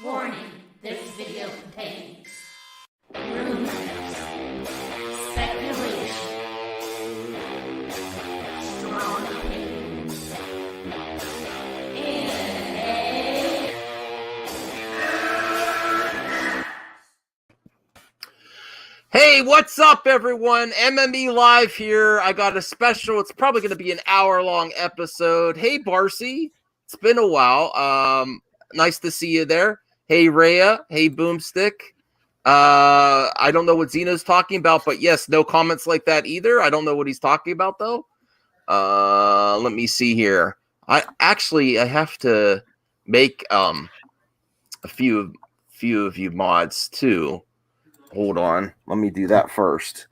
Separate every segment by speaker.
Speaker 1: Warning, this video contains rumors, speculation, strong opinions,
Speaker 2: Hey, what's up, everyone? MME Live here. I got a special. It's probably going to be an hour-long episode. Hey, Barcy. It's been a while. Nice to see you there. Hey, Rhea. Hey, Boomstick. I don't know what Zeno's talking about, but yes, no comments like that either. I don't know what he's talking about, though. Let me see here. I have to make a few of you mods, too. Hold on. Let me do that first.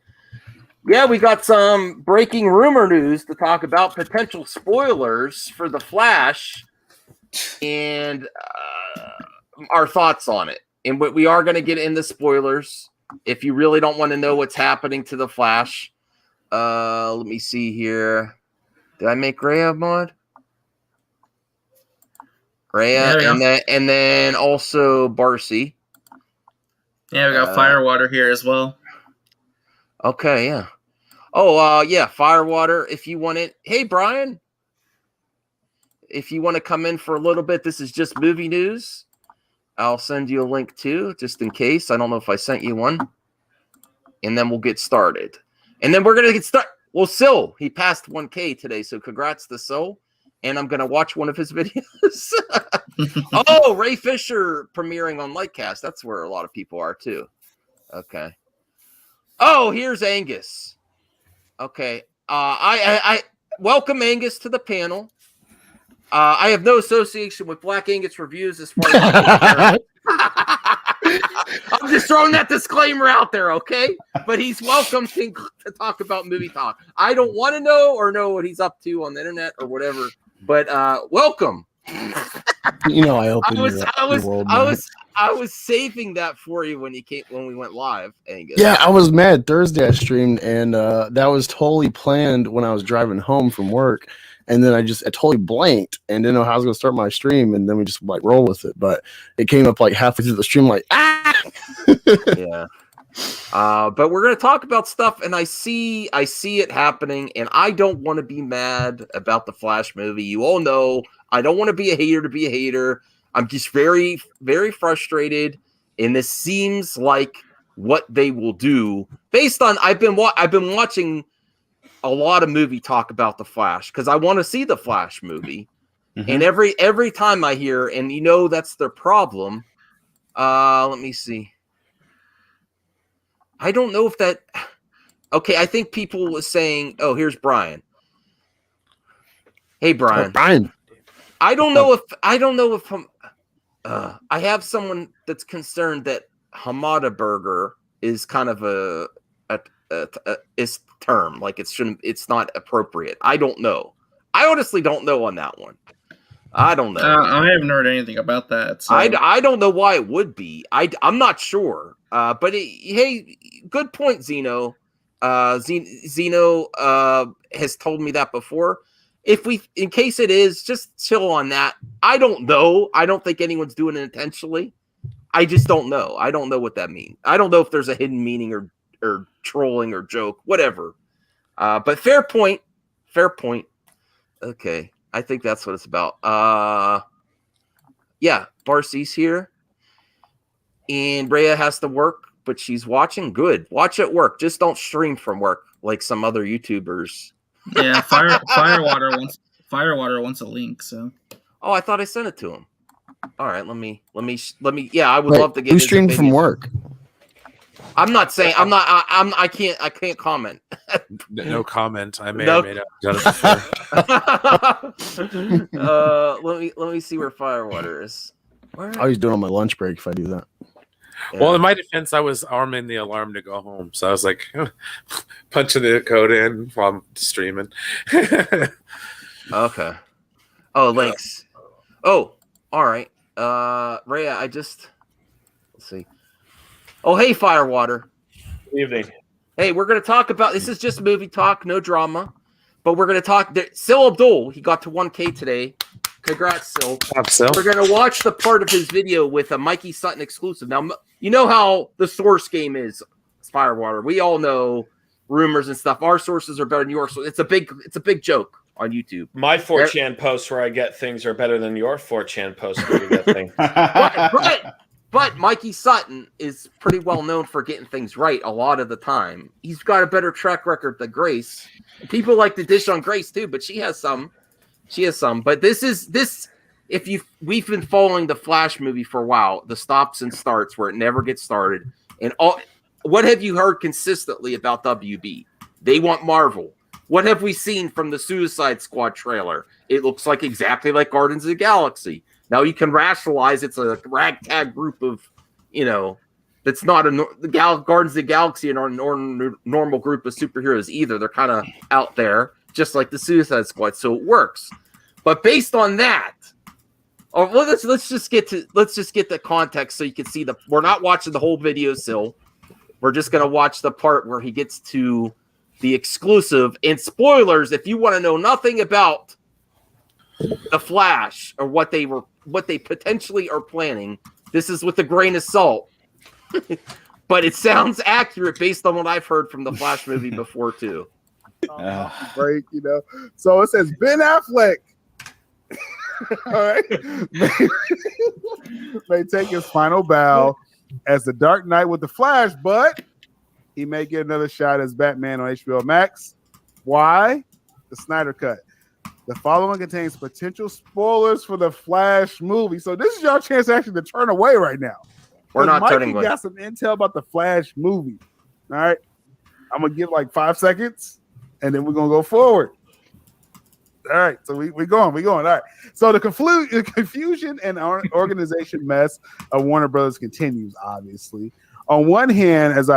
Speaker 2: Yeah, we got some breaking rumor news to talk about, potential spoilers for The Flash, and our thoughts on it. And we are going to get into spoilers. If you really don't want to know what's happening to The Flash, let me see here. Did I make Rhea a mod? Rhea, and then also Barcy.
Speaker 3: Yeah, we got Firewater here as well.
Speaker 2: Okay, yeah. Oh, yeah, Firewater, if you want it. Hey, Brian. If you want to come in for a little bit, this is just movie news. I'll send you a link, too, just in case. I don't know if I sent you one. And then we'll get started. And then we're going to get started. Well, Sil, he passed 1K today, so congrats to Sil. And I'm going to watch one of his videos. Oh, Ray Fisher premiering on Lightcast. That's where a lot of people are, too. Okay. Oh, here's Angus. Okay. I welcome Angus to the panel. I have no association with Black Angus Reviews as far as I'm just throwing that disclaimer out there, okay? But he's welcome to talk about movie talk. I don't want to know what he's up to on the internet or whatever. But welcome.
Speaker 4: You know, I
Speaker 2: was saving that for you when we went live, Angus.
Speaker 4: Yeah, I was mad. Thursday I streamed, and that was totally planned when I was driving home from work. And then I totally blanked and didn't know how I was going to start my stream. And then we just like roll with it. But it came up like halfway through the stream, like, ah!
Speaker 2: Yeah. But we're going to talk about stuff, and I see it happening, and I don't want to be mad about the Flash movie. You all know I don't want to be a hater to be a hater. I'm just very, very frustrated, and this seems like what they will do based on I've been watching a lot of movie talk about the Flash because I want to see the Flash movie, and every time I hear, and you know that's their problem. Let me see. I don't know if that. Okay, I think people were saying, "Oh, here's Brian." Hey, Brian.
Speaker 4: Oh, Brian.
Speaker 2: I don't know if I have someone that's concerned that Hamada burger is kind of a term, like it's not appropriate. I don't know. I honestly don't know on that one. I don't know.
Speaker 3: I haven't heard anything about that. So.
Speaker 2: I don't know why it would be. I'm not sure. But hey, good point, Zeno. Zeno has told me that before. In case it is, just chill on that. I don't know. I don't think anyone's doing it intentionally. I just don't know. I don't know what that means. I don't know if there's a hidden meaning or trolling or joke, whatever. But fair point. Fair point. Okay. I think that's what it's about. Yeah, Barcy's here. And Rhea has to work, but she's watching. Good. Watch at work. Just don't stream from work like some other YouTubers.
Speaker 3: Yeah, Firewater wants a link, so.
Speaker 2: Oh, I thought I sent it to him. All right, let me. Yeah, I would love to get.
Speaker 4: Who streamed from work?
Speaker 2: I'm not saying. I can't comment.
Speaker 5: No comment. I may or may not have done it before.
Speaker 2: Let me see where Firewater is.
Speaker 4: I always do it on my lunch break if I do that.
Speaker 2: Yeah.
Speaker 5: Well, in my defense, I was arming the alarm to go home, so I was like punching the code in while I'm streaming.
Speaker 2: Okay. Oh, links. Oh, all right. Rhea, let's see. Oh, hey, Firewater.
Speaker 6: Good evening.
Speaker 2: Hey, we're going to talk about, this is just movie talk, no drama, but we're going to talk, Sil Abdul, he got to 1K today. Congrats, Sil.
Speaker 5: So
Speaker 2: We're going to watch the part of his video with a Mikey Sutton exclusive. Now, you know how the source game is, Firewater. We all know rumors and stuff. Our sources are better than yours. So it's a big joke on YouTube.
Speaker 6: My 4chan posts where I get things are better than your 4chan posts where you get things.
Speaker 2: But Mikey Sutton is pretty well known for getting things right a lot of the time. He's got a better track record than Grace. People like to dish on Grace too, but she has some. But we've been following the Flash movie for a while, the stops and starts where it never gets started. And what have you heard consistently about WB? They want Marvel. What have we seen from the Suicide Squad trailer? It looks like exactly like Guardians of the Galaxy. Now you can rationalize it's a ragtag group of, that's not the Guardians of the Galaxy and our normal group of superheroes either. They're kind of out there, just like the Suicide Squad. So it works. But based on that, let's just get the context so you can see we're not watching the whole video still. We're just gonna watch the part where he gets to the exclusive. And spoilers, if you want to know nothing about the Flash or what they potentially are planning, this is with a grain of salt. But it sounds accurate based on what I've heard from the Flash movie before too.
Speaker 7: Break, So it says Ben Affleck. All right. May take his final bow as the Dark Knight with the Flash, but he may get another shot as Batman on HBO Max. Why? The Snyder Cut. The following contains potential spoilers for the Flash movie. So this is your chance actually to turn away right now.
Speaker 2: We're not
Speaker 7: Mikey
Speaker 2: turning away.
Speaker 7: Got some intel about the Flash movie. All right. I'm going to give like 5 seconds, and then we're going to go forward. All right. So we're going. All right. So the confusion and organization mess of Warner Brothers continues, obviously. On one hand, as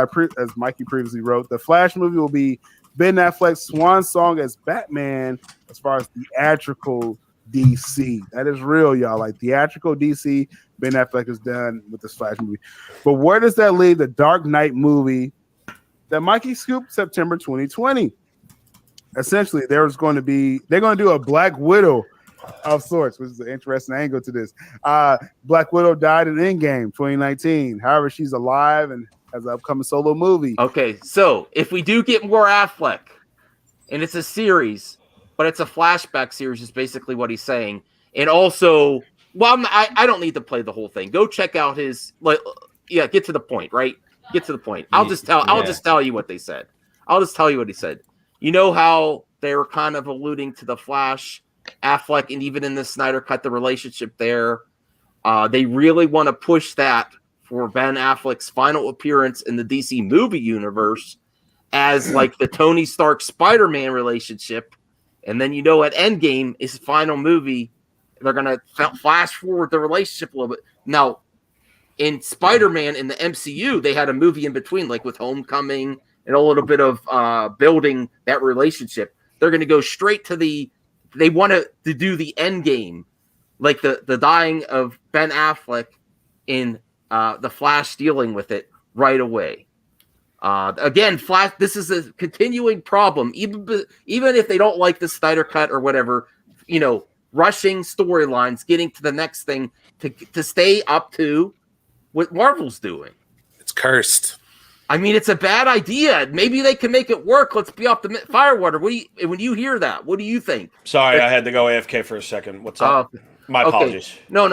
Speaker 7: Mikey previously wrote, the Flash movie will be Ben Affleck's swan song as Batman as far as theatrical DC. That is real, y'all. Like theatrical DC, Ben Affleck is done with this Flash movie. But where does that leave the Dark Knight movie that Mikey scooped September 2020? Essentially, they're going to do a Black Widow of sorts, which is an interesting angle to this. Black Widow died in Endgame 2019. However, she's alive and has an upcoming solo movie.
Speaker 2: Okay, so if we do get more Affleck, and it's a series, but it's a flashback series, is basically what he's saying. And also, I don't need to play the whole thing. Go check out his. Get to the point, right? Get to the point. I'll just tell you what they said. I'll just tell you what he said. You know how they were kind of alluding to the Flash, Affleck, and even in the Snyder Cut, the relationship there. They really want to push that for Ben Affleck's final appearance in the DC movie universe as like the Tony Stark Spider-Man relationship. And then, at Endgame, his final movie, they're going to flash forward the relationship a little bit. Now, in Spider-Man in the MCU, they had a movie in between, like with Homecoming and a little bit of building that relationship. They're going to go straight to they want to do the Endgame, like the dying of Ben Affleck in the Flash dealing with it right away. Again, Flash. This is a continuing problem. Even if they don't like the Snyder Cut or whatever, rushing storylines, getting to the next thing to stay up to what Marvel's doing.
Speaker 5: it's cursed.
Speaker 2: I mean, it's a bad idea. Maybe they can make it work. Let's be optimistic. Firewater, when you hear that, what do you think?
Speaker 6: Sorry, I had to go AFK for a second. What's up? My apologies.
Speaker 2: No,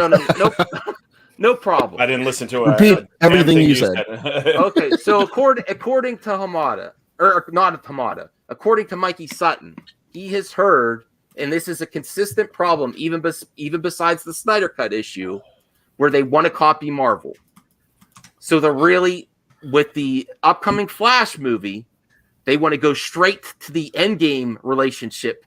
Speaker 2: no problem.
Speaker 6: I didn't listen to
Speaker 4: Repeat everything you said.
Speaker 2: Okay, so according to Hamada, or not Hamada, according to Mikey Sutton, he has heard, and this is a consistent problem, even besides the Snyder Cut issue, where they want to copy Marvel. So they're really, with the upcoming Flash movie, they want to go straight to the Endgame relationship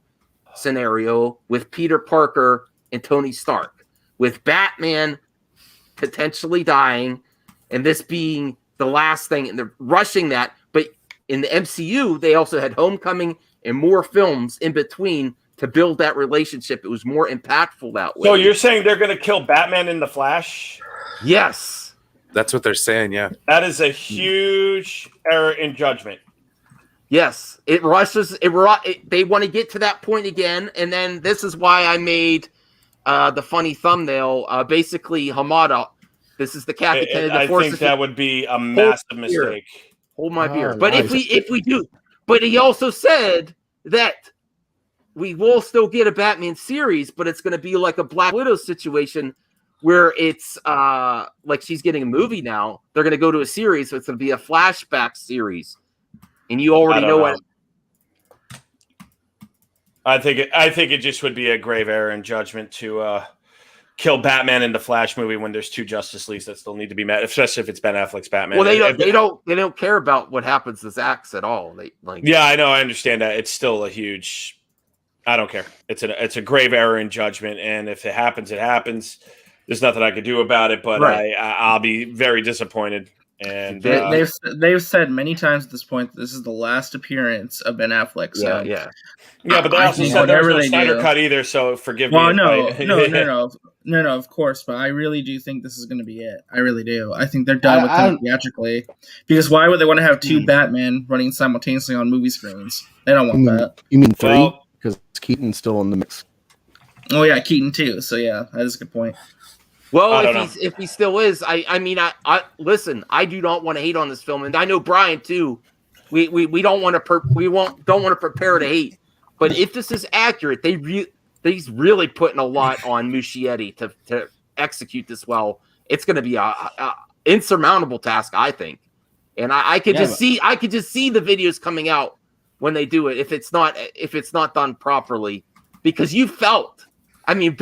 Speaker 2: scenario with Peter Parker and Tony Stark, with Batman potentially dying, and this being the last thing, and they're rushing that. But in the MCU, they also had Homecoming and more films in between to build that relationship. It was more impactful that way.
Speaker 6: So you're saying they're going to kill Batman in the Flash?
Speaker 2: Yes.
Speaker 5: That's what they're saying, yeah.
Speaker 6: That is a huge error in judgment.
Speaker 2: Yes. It rushes. They want to get to that point again, and then this is why I made the funny thumbnail. Basically, Hamada. This is the Kathy Kennedy.
Speaker 6: I think that would be a massive mistake.
Speaker 2: Hold my beer.
Speaker 4: Oh,
Speaker 2: But
Speaker 4: nice.
Speaker 2: if we do, but he also said that we will still get a Batman series, but it's going to be like a Black Widow situation where it's like she's getting a movie now. They're going to go to a series, so it's going to be a flashback series, and you already know what.
Speaker 6: I think it just would be a grave error in judgment to kill Batman in the Flash movie when there's 2 Justice Leagues that still need to be met, especially if it's Ben Affleck's Batman.
Speaker 2: Well, they don't care about what happens to Zack's at all.
Speaker 6: Yeah, I know, I understand that. It's still a huge. I don't care. It's a grave error in judgment, and if it happens, it happens. There's nothing I could do about it, but
Speaker 2: right.
Speaker 6: I'll be very disappointed. And
Speaker 3: they've said many times at this point that this is the last appearance of Ben Affleck. So
Speaker 2: Yeah.
Speaker 6: But they also said there was no Snyder cut either. So forgive me.
Speaker 3: Well, no, of course. But I really do think this is going to be it. I really do. I think they're done with him theatrically. Because why would they want to have 2 Batman running simultaneously on movie screens? They don't want that.
Speaker 4: You mean 3? Because Keaton's still in the mix.
Speaker 3: Oh yeah, Keaton too. So yeah, that is a good point.
Speaker 2: Well, if he still is, I mean, listen. I do not want to hate on this film, and I know Brian too. We don't want to don't want to prepare to hate. But if this is accurate, he's really putting a lot on Muschietti to execute this well. It's going to be a insurmountable task, I think. And I could just see the videos coming out when they do it if it's not done properly, because you felt. I mean,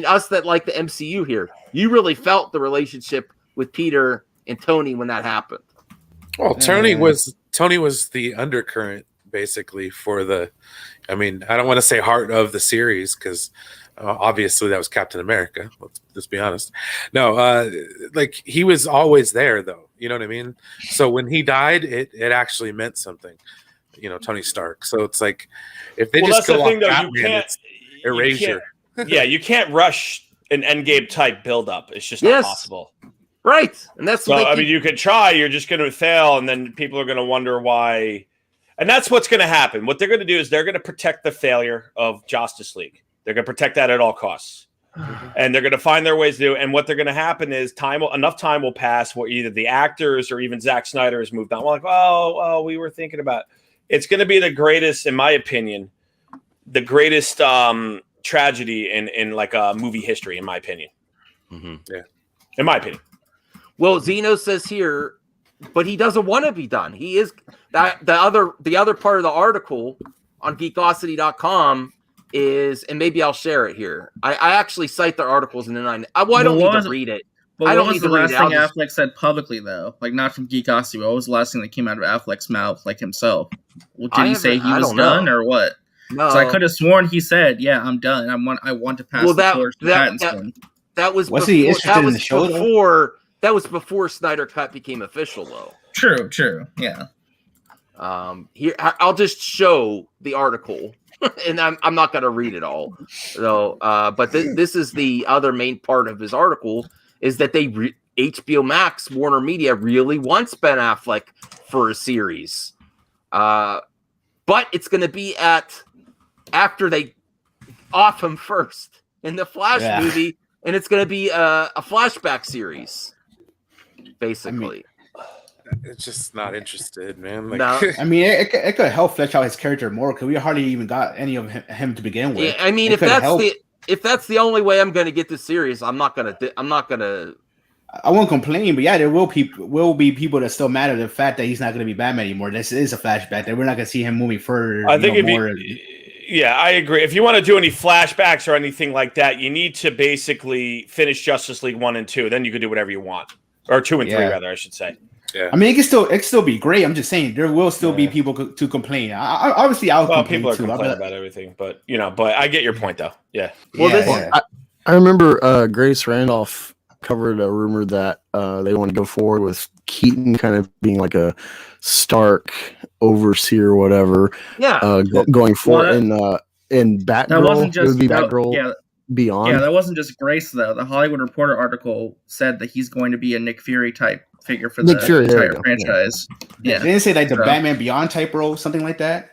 Speaker 2: us that like the MCU here, you really felt the relationship with Peter and Tony when that happened.
Speaker 5: Well, Tony was the undercurrent basically for the. I mean, I don't want to say heart of the series because obviously that was Captain America. Let's be honest. No, like he was always there though. You know what I mean? So when he died, it actually meant something. You know, Tony Stark. So it's like if they just go on Batman, it's erasure.
Speaker 6: You can't rush an Endgame type buildup. It's just not possible.
Speaker 2: Right. And that's
Speaker 6: so. I mean, you could try. You're just going to fail, and then people are going to wonder why. And that's what's going to happen. What they're going to do is they're going to protect the failure of Justice League. They're going to protect that at all costs, and they're going to find their ways to do. And what they're going to happen is enough time will pass where either the actors or even Zack Snyder has moved on. We're like, oh, we were thinking about. It's going to be the greatest, in my opinion, the greatest. Tragedy in like a movie history, in my opinion.
Speaker 2: Mm-hmm.
Speaker 6: Yeah, in my opinion.
Speaker 2: Well, Zeno says here, but he doesn't want to be done. He is that the other part of the article on geekosity.com is, and maybe I'll share it here. I actually cite the articles and then I don't need to read it.
Speaker 3: But
Speaker 2: I don't
Speaker 3: what
Speaker 2: need
Speaker 3: was
Speaker 2: to
Speaker 3: the
Speaker 2: read
Speaker 3: last
Speaker 2: it.
Speaker 3: thing Affleck said publicly though? Like not from Geekosity. What was the last thing that came out of Affleck's mouth, like himself? Well, did he say he was done or what?
Speaker 2: No.
Speaker 3: So I could have sworn he said, "Yeah, I'm done. I want to pass the torch to Pattinson."
Speaker 2: That was
Speaker 8: was
Speaker 2: before,
Speaker 8: he interested in the show?
Speaker 2: That was before Snyder Cut became official, though.
Speaker 3: True. Yeah.
Speaker 2: Here I'll just show the article, and I'm not going to read it all, though. But this is the other main part of his article is that HBO Max, Warner Media, really wants Ben Affleck for a series, but it's going to be after they off him first in the Flash movie, and it's going to be a flashback series, basically.
Speaker 5: It's just not interested, man. Like,
Speaker 2: No.
Speaker 8: I mean, it could help flesh out his character more because we hardly even got any of him to begin with.
Speaker 2: Yeah, I mean, if that's the only way I'm going to get this series, I'm not gonna.
Speaker 8: I won't complain, but yeah, there will be people that still mad at the fact that he's not going to be Batman anymore. This is a flashback that we're not going to see him moving further.
Speaker 6: I think I agree. If you want to do any flashbacks or anything like that, you need to basically finish Justice League 1 and 2. Then you can do whatever you want, or 2 and 3 rather, I should say.
Speaker 5: Yeah.
Speaker 8: I mean, it can still be great. I'm just saying there will still be people to complain. Obviously,
Speaker 6: people are complaining about everything, but I get your point though. Yeah.
Speaker 2: Well,
Speaker 4: I remember Grace Randolph covered a rumor that they want to go forward with Keaton kind of being like a Stark overseer or whatever.
Speaker 2: Yeah.
Speaker 4: Going forward in Batgirl.
Speaker 3: That wasn't just
Speaker 4: it would be Batgirl Beyond.
Speaker 3: Yeah, that wasn't just Grace though. The Hollywood Reporter article said that he's going to be a Nick Fury type figure for the entire franchise. Yeah.
Speaker 8: They didn't say like the Batman Beyond type role, something like that.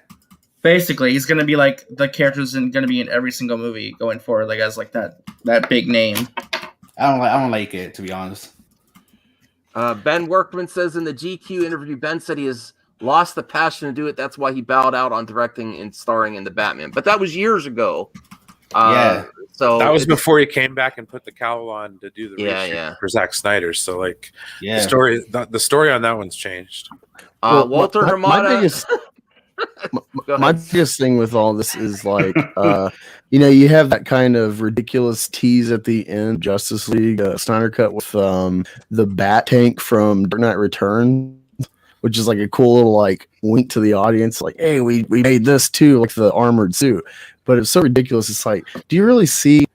Speaker 3: Basically, he's gonna be like the characters and gonna be in every single movie going forward, like as like that big name.
Speaker 8: I don't like it, to be honest.
Speaker 2: Ben Workman says in the GQ interview, Ben said he has lost the passion to do it. That's why he bowed out on directing and starring in the Batman. But that was years ago.
Speaker 8: Yeah.
Speaker 2: So
Speaker 5: that was before he came back and put the cowl on to do the reshoot
Speaker 2: yeah.
Speaker 5: for Zack Snyder. So like
Speaker 8: Yeah.
Speaker 5: the story on that one's changed.
Speaker 2: Walter Hamada.
Speaker 4: My biggest thing with all this is like, you have that kind of ridiculous tease at the end of Justice League Snyder Cut with the Bat Tank from Dark Knight Returns, which is like a cool little like wink to the audience, like, hey, we made this too, like the armored suit. But it's so ridiculous. It's like, do you really see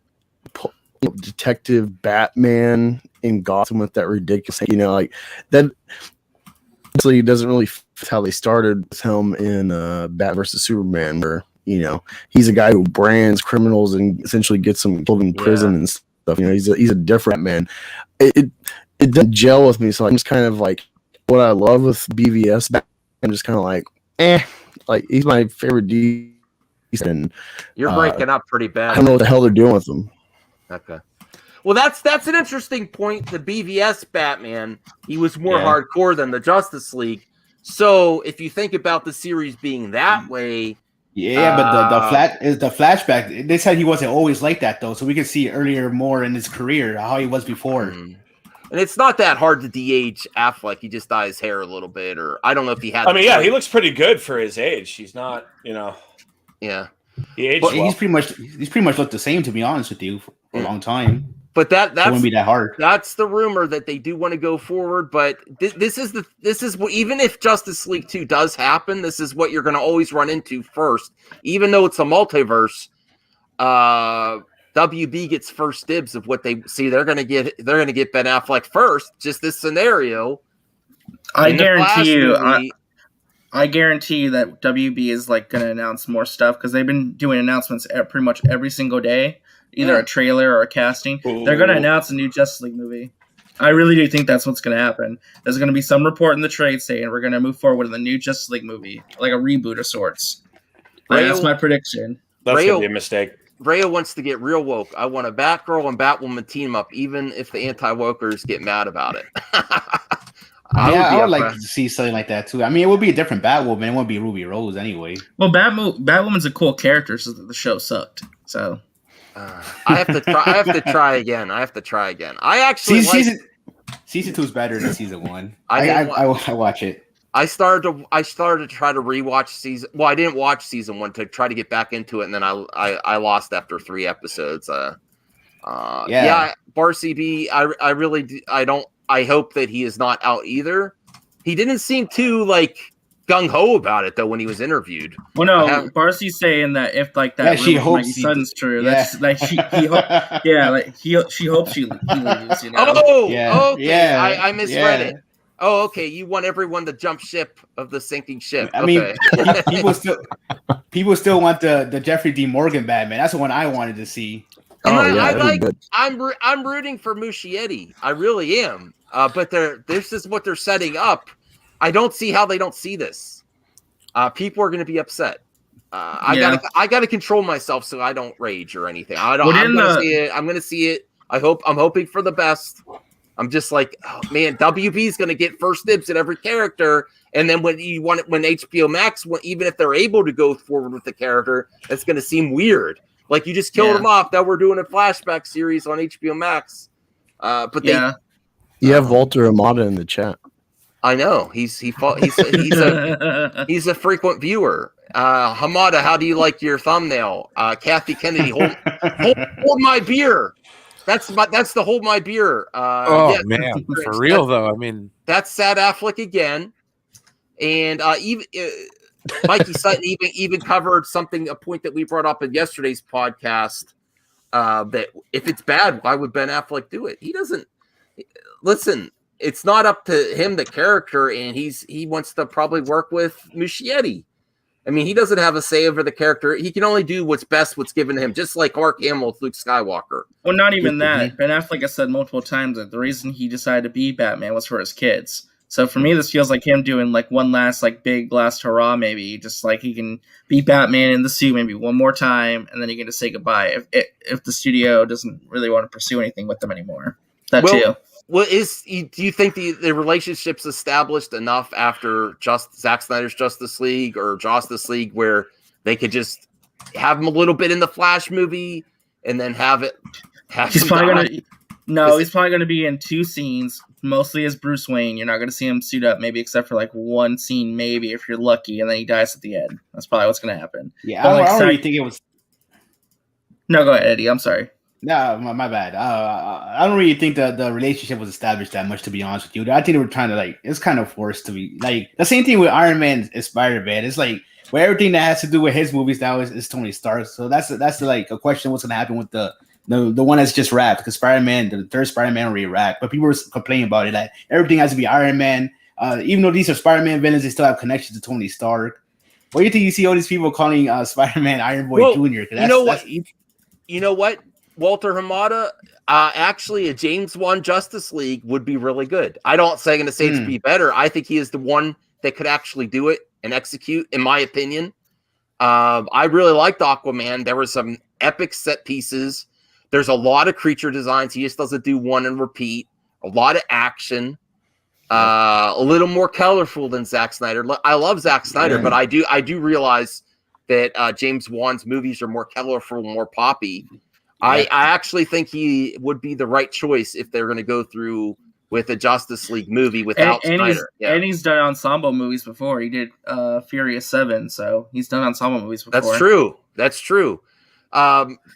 Speaker 4: Detective Batman in Gotham with that ridiculous, like that? Actually, doesn't really fit how they started with him in Bat versus Superman, where he's a guy who brands criminals and essentially gets them killed in prison and stuff. He's a different man. It doesn't gel with me, so I'm just kind of like, what I love with BVS, I'm just kind of like, like he's my favorite DC. And
Speaker 2: you're breaking up pretty bad.
Speaker 4: I don't know what the hell they're doing with them.
Speaker 2: Okay. Well, that's an interesting point. The BVS Batman, he was more hardcore than the Justice League. So if you think about the series being that way,
Speaker 8: but the flashback. They said he wasn't always like that though, so we can see earlier more in his career how he was before.
Speaker 2: And it's not that hard to de-age Affleck. He just dyed his hair a little bit, or I don't know if he had.
Speaker 6: I mean, he looks pretty good for his age. He's not,
Speaker 2: Yeah,
Speaker 6: he aged
Speaker 8: well.
Speaker 6: well.
Speaker 8: He's pretty much looked the same, to be honest with you, for a long time.
Speaker 2: But that
Speaker 8: wouldn't be that hard.
Speaker 2: That's the rumor that they do want to go forward. But this is what, even if Justice League 2 does happen, this is what you're going to always run into first. Even though it's a multiverse, WB gets first dibs of what they see. They're going to get Ben Affleck first. Just this scenario.
Speaker 3: I guarantee you that WB is like going to announce more stuff because they've been doing announcements pretty much every single day. Either a trailer or a casting. Ooh. They're going to announce a new Justice League movie. I really do think that's what's going to happen. There's going to be some report in the trade saying we're going to move forward with a new Justice League movie, like a reboot of sorts. That's my prediction.
Speaker 6: That's going to be a mistake.
Speaker 2: Rayo wants to get real woke. I want a Batgirl and Batwoman team up, even if the anti-wokers get mad about it.
Speaker 8: I would like to see something like that too. I mean, it would be a different Batwoman. It wouldn't be Ruby Rose anyway.
Speaker 3: Well, Batwoman's a cool character, so the show sucked. So.
Speaker 2: I have to try again. I actually
Speaker 8: season 2 is better than season 1. I watch it.
Speaker 2: I started to try to rewatch season. Well, I didn't watch season 1 to try to get back into it, and then I lost after 3 episodes. Barcy B. I really do, I hope that he is not out either. He didn't seem too like gung ho about it though when he was interviewed.
Speaker 3: Well, no, Barcy's saying that if like that,
Speaker 8: she hopes
Speaker 3: my son's true. That's like she hopes he leaves.
Speaker 2: I misread it. Oh, okay. You want everyone to jump ship of the sinking ship.
Speaker 8: I mean, people still want the Jeffrey D. Morgan Batman. That's the one I wanted to see.
Speaker 2: I'm rooting for Muschietti. I really am. But this is what they're setting up. I don't see how they don't see this. People are going to be upset. I gotta control myself so I don't rage or anything. I'm going to see it. I'm hoping for the best. I'm just like, oh man, WB is going to get first dibs at every character, and then when HBO Max, even if they're able to go forward with the character, it's going to seem weird. Like you just killed him off. Now we're doing a flashback series on HBO Max.
Speaker 4: You have Walter Hamada in the chat.
Speaker 2: I know he's a frequent viewer. Hamada, how do you like your thumbnail? Kathy Kennedy, hold my beer. That's the hold my beer.
Speaker 5: Man, for real though. I mean,
Speaker 2: that's Sad Affleck again, and even Mikey Sutton even covered a point that we brought up in yesterday's podcast. That if it's bad, why would Ben Affleck do it? He doesn't listen. It's not up to him, the character, and he wants to probably work with Muschietti. I mean, he doesn't have a say over the character. He can only do what's given to him, just like Mark Hamill with Luke Skywalker.
Speaker 3: Well, not even that. Ben Affleck has said multiple times that the reason he decided to be Batman was for his kids. So for me, this feels like him doing like one last like big last hurrah, maybe just like he can be Batman in the suit maybe one more time, and then he can just say goodbye if the studio doesn't really want to pursue anything with them anymore. That too.
Speaker 2: Well, do you think the relationship's established enough after Zack Snyder's Justice League or Justice League where they could just have him a little bit in the Flash movie and then have
Speaker 3: he's probably going to be in 2 scenes, mostly as Bruce Wayne. You're not going to see him suit up, maybe except for like 1 scene, maybe if you're lucky, and then he dies at the end. That's probably what's going to happen.
Speaker 8: Yeah, I don't really think it was.
Speaker 3: No, go ahead, Eddie. I'm sorry.
Speaker 8: No, my bad. I don't really think the relationship was established that much, to be honest with you. I think they were trying to it's kind of forced to be like the same thing with Iron Man and Spider-Man. It's like where everything that has to do with his movies now is Tony Stark. So that's like a question: what's going to happen with the one that's just wrapped? Because Spider-Man, the third Spider-Man already wrapped, but people were complaining about it that everything has to be Iron Man. Even though these are Spider-Man villains, they still have connections to Tony Stark. What do you think? You see all these people calling Spider-Man Iron Boy Jr.
Speaker 2: You know what? Walter Hamada, actually, a James Wan Justice League would be really good. I don't say going to say to be better. I think he is the one that could actually do it and execute, in my opinion. I really liked Aquaman. There were some epic set pieces. There's a lot of creature designs. He just doesn't do one and repeat. A lot of action. A little more colorful than Zack Snyder. I love Zack Snyder, but I do realize that James Wan's movies are more colorful, more poppy. I actually think he would be the right choice if they're going to go through with a Justice League movie without Snyder.
Speaker 3: And he's done ensemble movies before. He did Furious 7, so he's done ensemble movies before.
Speaker 2: That's true.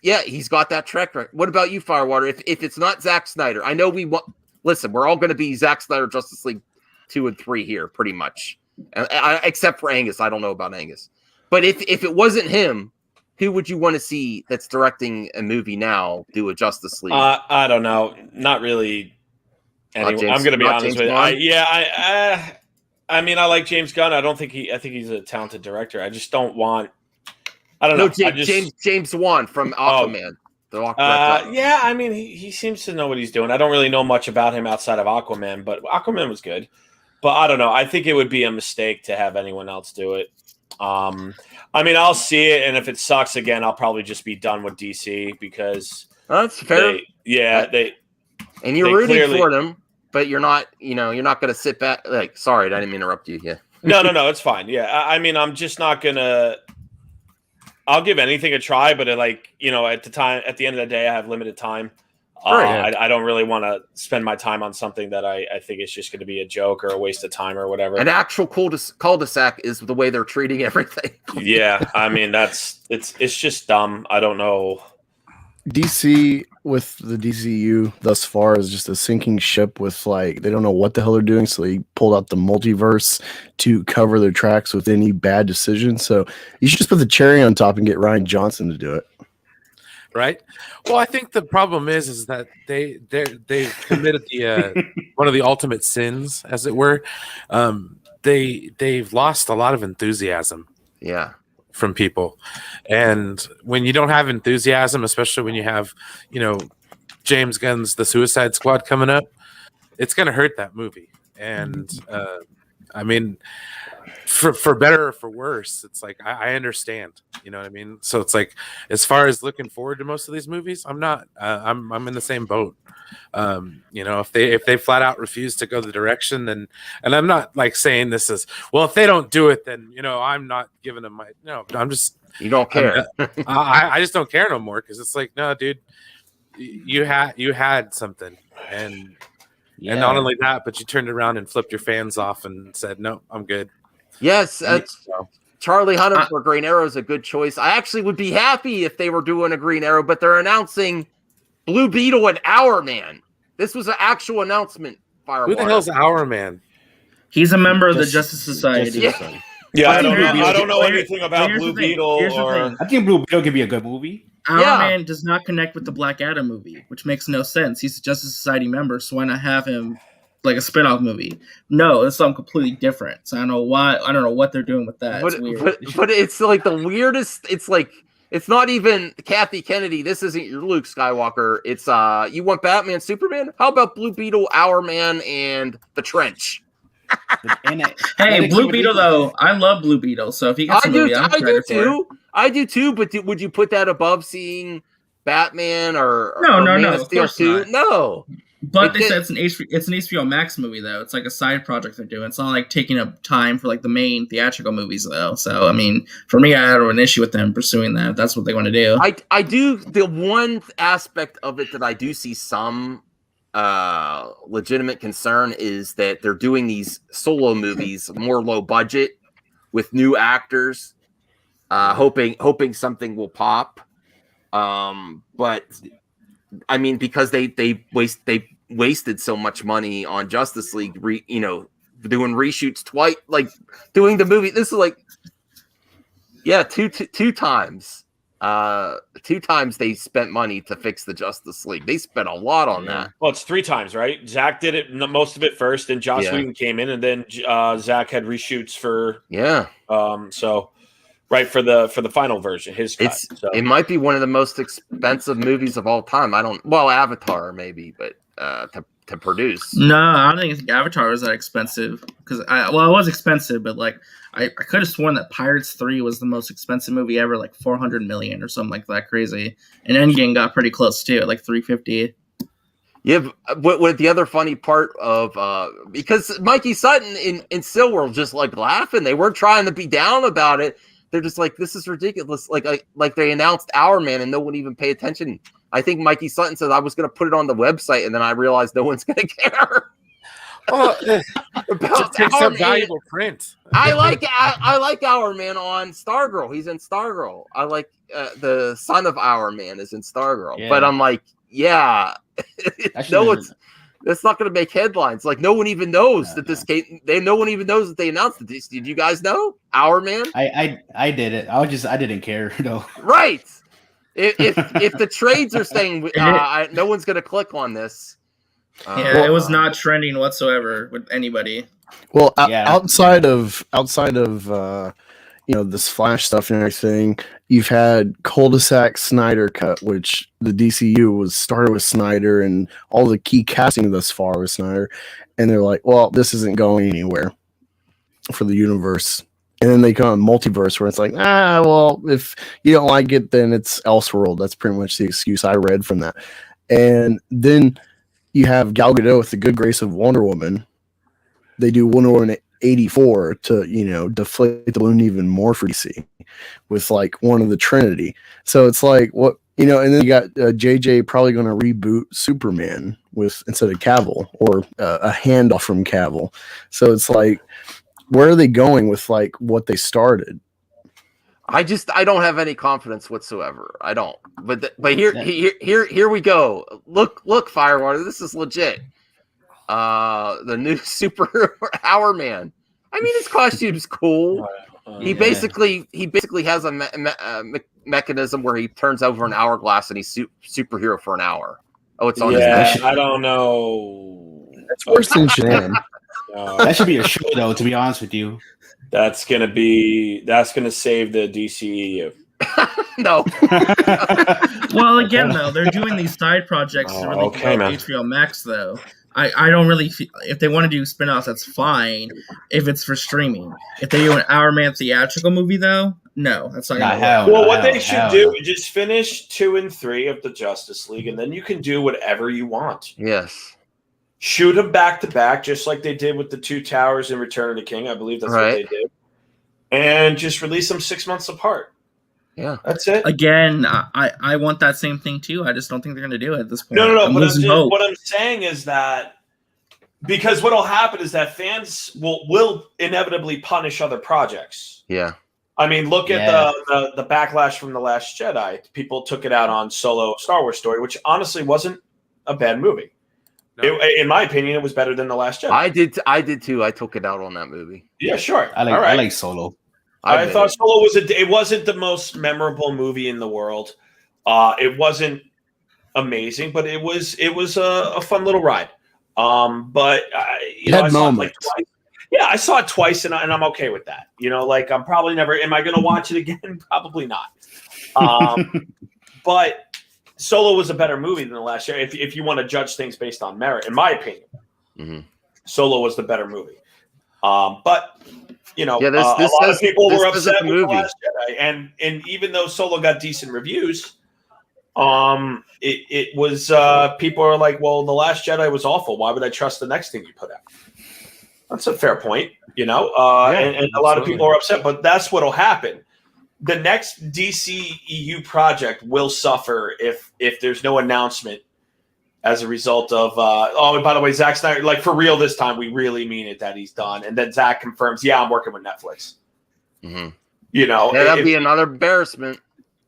Speaker 2: He's got that track record. What about you, Firewater? If it's not Zack Snyder, I know we're all going to be Zack Snyder Justice League 2 and 3 here, pretty much. Except for Angus. I don't know about Angus. But if it wasn't him, who would you want to see that's directing a movie now do a Justice League?
Speaker 6: I don't know. Not really. Anyway, I'm going to be honest with you. I mean, I like James Gunn. I think he's a talented director. I just don't want. I don't know.
Speaker 2: James Wan from Aquaman.
Speaker 6: I mean, he seems to know what he's doing. I don't really know much about him outside of Aquaman, but Aquaman was good. But I don't know. I think it would be a mistake to have anyone else do it. I mean, I'll see it, and if it sucks again, I'll probably just be done with DC because
Speaker 2: that's fair.
Speaker 6: And
Speaker 2: you're rooting for them, but you're not going to sit back. Like, sorry, I didn't mean to interrupt you. Yeah.
Speaker 6: No, it's fine. Yeah, I mean, I'm just not gonna. I'll give anything a try, but at the end of the day, I have limited time. I don't really want to spend my time on something that I think is just going to be a joke or a waste of time or whatever.
Speaker 2: An actual cul-de-sac is the way they're treating everything.
Speaker 6: Yeah, I mean it's just dumb. I don't know.
Speaker 4: DC with the DCU thus far is just a sinking ship with they don't know what the hell they're doing. So they pulled out the multiverse to cover their tracks with any bad decisions. So you should just put the cherry on top and get Ryan Johnson to do it.
Speaker 5: Right. Well, I think the problem is that they've committed the one of the ultimate sins, as it were. They've lost a lot of enthusiasm.
Speaker 2: Yeah.
Speaker 5: From people, and when you don't have enthusiasm, especially when you have, James Gunn's The Suicide Squad coming up, it's going to hurt that movie. And I mean, for better or for worse, it's like I understand, you know what I mean. So it's like, as far as looking forward to most of these movies, I'm not. I'm in the same boat. If they flat out refuse to go the direction, and I'm not saying this is if they don't do it, then I'm not giving them my I'm just
Speaker 2: you don't care.
Speaker 5: I just don't care no more because it's like, no, dude, you had something, and not only that, but you turned around and flipped your fans off and said, no, I'm good.
Speaker 2: Yes, Charlie Hunnam for Green Arrow is a good choice. I actually would be happy if they were doing a Green Arrow, but they're announcing Blue Beetle and Our Man. This was an actual announcement.
Speaker 5: Who the hell's Our Man?
Speaker 3: He's a member of the Justice Society.
Speaker 6: I don't know anything about Blue Beetle.
Speaker 8: I think Blue Beetle could be a good movie.
Speaker 3: Our Man does not connect with the Black Adam movie, which makes no sense. He's a Justice Society member, so why not have him like a spin-off movie? No, it's something completely different. So I don't know why. I don't know what they're doing with that. It's weird.
Speaker 2: But it's like the weirdest. It's like it's not even Kathy Kennedy. This isn't your Luke Skywalker. It's you want Batman, Superman? How about Blue Beetle, Our Man, and the Trench?
Speaker 3: Hey, Blue Beetle though, I love Blue Beetle. So if he gets a movie, I'm excited for it.
Speaker 2: I do too. But would you put that above seeing Batman or Man of
Speaker 3: of
Speaker 2: Steel
Speaker 3: course
Speaker 2: 2?
Speaker 3: not.
Speaker 2: No.
Speaker 3: But they said it's an HBO Max movie though. It's like a side project they're doing. It's not like taking up time for like the main theatrical movies though. So I mean, for me, I have an issue with them pursuing that. If that's what they want to do.
Speaker 2: I do. The one aspect of it that I do see some legitimate concern is that they're doing these solo movies more low budget with new actors, hoping something will pop. But I mean, because they wasted so much money on Justice League, doing reshoots twice, like doing the movie. This is like, two times. 2 times they spent money to fix the Justice League. They spent a lot on that.
Speaker 6: Well, it's 3 times, right? Zach did it most of it first, and Joss Whedon came in, and then Zach had reshoots for for the final version, his cut.
Speaker 2: It might be one of the most expensive movies of all time. Avatar maybe, but to produce.
Speaker 3: No, I don't think Avatar was that expensive because it was expensive, but like I could have sworn that Pirates 3 was the most expensive movie ever, like $400 million or something like that crazy. And Endgame got pretty close too, at like $350.
Speaker 2: Yeah, what the other funny part of because Mikey Sutton in Still World just like laughing, they weren't trying to be down about it. They're just like, this is ridiculous. Like they announced Our Man and no one even paid attention. I think Mikey Sutton said I was going to put it on the website, and then I realized no one's going to care.
Speaker 5: Well, just take some valuable print.
Speaker 2: I like Our Man on Stargirl. He's in Stargirl. I like the son of Our Man is in Stargirl. Yeah. But I'm like, that's not going to make headlines. Like no one even knows that this came. No one even knows that they announced this. Did you guys know Our Man?
Speaker 8: I did it. I didn't care though.
Speaker 2: Right. If the trades are saying no one's going to click on this.
Speaker 3: It was not trending whatsoever with anybody.
Speaker 4: Well, outside of this Flash stuff and everything, you've had cul-de-sac Snyder cut, which the DCU was started with Snyder, and all the key casting thus far with Snyder, and they're like, well, this isn't going anywhere for the universe. And then they come on multiverse where it's like, well, if you don't like it, then it's Elseworld. That's pretty much the excuse I read from that. And then you have Gal Gadot with the good grace of Wonder Woman. They do Wonder Woman 84 to, deflate the balloon even more for DC with like one of the Trinity. So it's like, what, and then you got JJ probably going to reboot Superman instead of Cavill or a handoff from Cavill. So it's like, where are they going with like what they started?
Speaker 2: I don't have any confidence whatsoever. I don't. But here we go. Look, Firewater. This is legit. The new superhero Our Man. I mean, his costume's cool. He basically has a mechanism where he turns over an hourglass and he's superhero for an hour. Oh, it's on his neck.
Speaker 6: I don't know.
Speaker 4: That's worse than Shan.
Speaker 8: That should be a show, though. To be honest with you,
Speaker 6: that's gonna save the DCEU.
Speaker 2: No.
Speaker 3: Well, again, though, they're doing these side projects to really promote HBO Max, though. I don't really feel, if they want to do spin-offs, that's fine if it's for streaming. If they do an Our Man theatrical movie, though, no, that's not going to work.
Speaker 6: Well, what they should do is just finish 2 and 3 of the Justice League, and then you can do whatever you want.
Speaker 2: Yes.
Speaker 6: Shoot them back to back, just like they did with the 2 Towers in Return of the King. I believe that's what they did. And just release them 6 months apart.
Speaker 2: Yeah.
Speaker 6: That's it.
Speaker 3: Again, I want that same thing too. I just don't think they're going to do it at this point.
Speaker 6: No. What I'm saying is that because what will happen is that fans will inevitably punish other projects.
Speaker 2: Yeah.
Speaker 6: I mean, look at the backlash from The Last Jedi. People took it out on Solo Star Wars story, which honestly wasn't a bad movie. No. In my opinion, it was better than The Last Jedi.
Speaker 2: I did too. I took it out on that movie.
Speaker 6: Yeah, sure.
Speaker 8: I like Solo.
Speaker 6: I thought Solo it wasn't the most memorable movie in the world. It wasn't amazing, but it was a fun little ride. But I saw it like twice. Yeah, I saw it twice, and I'm okay with that. Like I'm probably never. Am I going to watch it again? Probably not. But Solo was a better movie than The Last Jedi. If you want to judge things based on merit, in my opinion, Solo was the better movie. But you know,
Speaker 2: Yeah,
Speaker 6: a lot of people were
Speaker 2: this isn't
Speaker 6: upset
Speaker 2: the
Speaker 6: with The
Speaker 2: movie.
Speaker 6: Last Jedi, and even though Solo got decent reviews, it was people are like, well, The Last Jedi was awful. Why would I trust the next thing you put out? That's a fair point, you know, and a lot of people are upset, but that's what'll happen. The next DC EU project will suffer if there's no announcement as a result of and by the way, Zack Snyder, like for real this time, we really mean it that he's done, and then Zack confirms, yeah, I'm working with Netflix.
Speaker 2: Mm-hmm.
Speaker 6: You know,
Speaker 2: that'd be another embarrassment.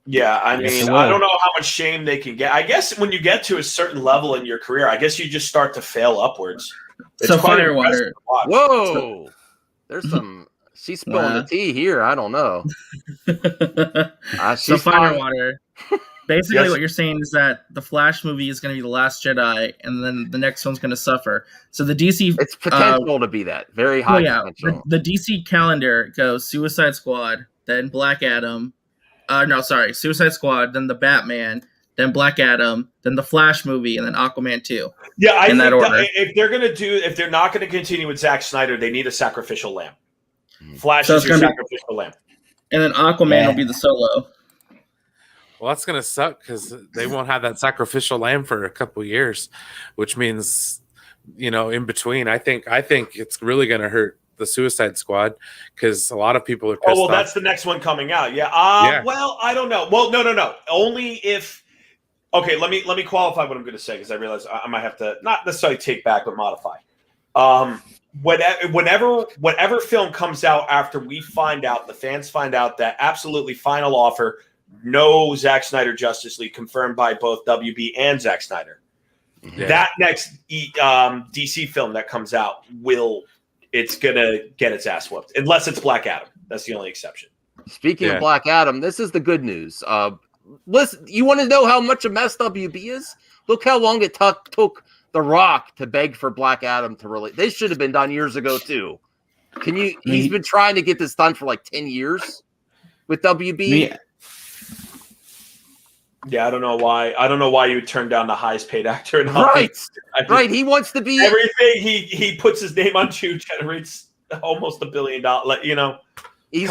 Speaker 6: Yeah, I
Speaker 8: Yes,
Speaker 6: mean, I don't know how much shame they can get. I guess when you get to a certain level in your career, I guess you just start to fail upwards. It's
Speaker 3: So
Speaker 6: quite
Speaker 3: Firewater.
Speaker 6: impressive to watch.
Speaker 2: Whoa, there's some. She's spilling the tea here. I don't know.
Speaker 3: So Firewater. Basically,
Speaker 6: Yes.
Speaker 3: what you're saying is that the Flash movie is going to be The Last Jedi, and then the next one's going to suffer. So the DC,
Speaker 2: it's potential to be that very high potential.
Speaker 3: The DC calendar goes Suicide Squad, then Black Adam. Suicide Squad, then the Batman, then Black Adam, then the Flash movie, and then Aquaman 2.
Speaker 6: Yeah, I think
Speaker 3: that order.
Speaker 6: if they're not going to continue with Zack Snyder, they need a sacrificial lamb. Flash
Speaker 3: So
Speaker 6: is
Speaker 3: it's
Speaker 6: your
Speaker 3: gonna be-
Speaker 6: sacrificial lamb.
Speaker 3: And then Aquaman will be the Solo.
Speaker 5: Well, that's going to suck because they won't have that sacrificial lamb for a couple years, which means, you know, in between, I think it's really going to hurt the Suicide Squad because a lot of people are pissed off.
Speaker 6: That's the next one coming out. Yeah. Well, I don't know. Well, no. Only if. Okay, let me qualify what I'm going to say because I realize I might have to not necessarily take back but modify. Whatever film comes out after the fans find out that absolutely final offer. No Zack Snyder Justice League confirmed by both WB and Zack Snyder. Yeah. That next DC film that comes out it's gonna get its ass whooped unless it's Black Adam. That's the only exception.
Speaker 2: Speaking of Black Adam, this is the good news. Listen, you want to know how much a mess WB is? Look how long it took The Rock to beg for Black Adam to release. This should have been done years ago too. He's been trying to get this done for like 10 years with WB.
Speaker 6: Yeah, I don't know why. I don't know why you would turn down the highest paid actor in
Speaker 2: Hollywood. Right. He wants to be
Speaker 6: everything. He puts his name on generates almost $1 billion. You know,
Speaker 2: he's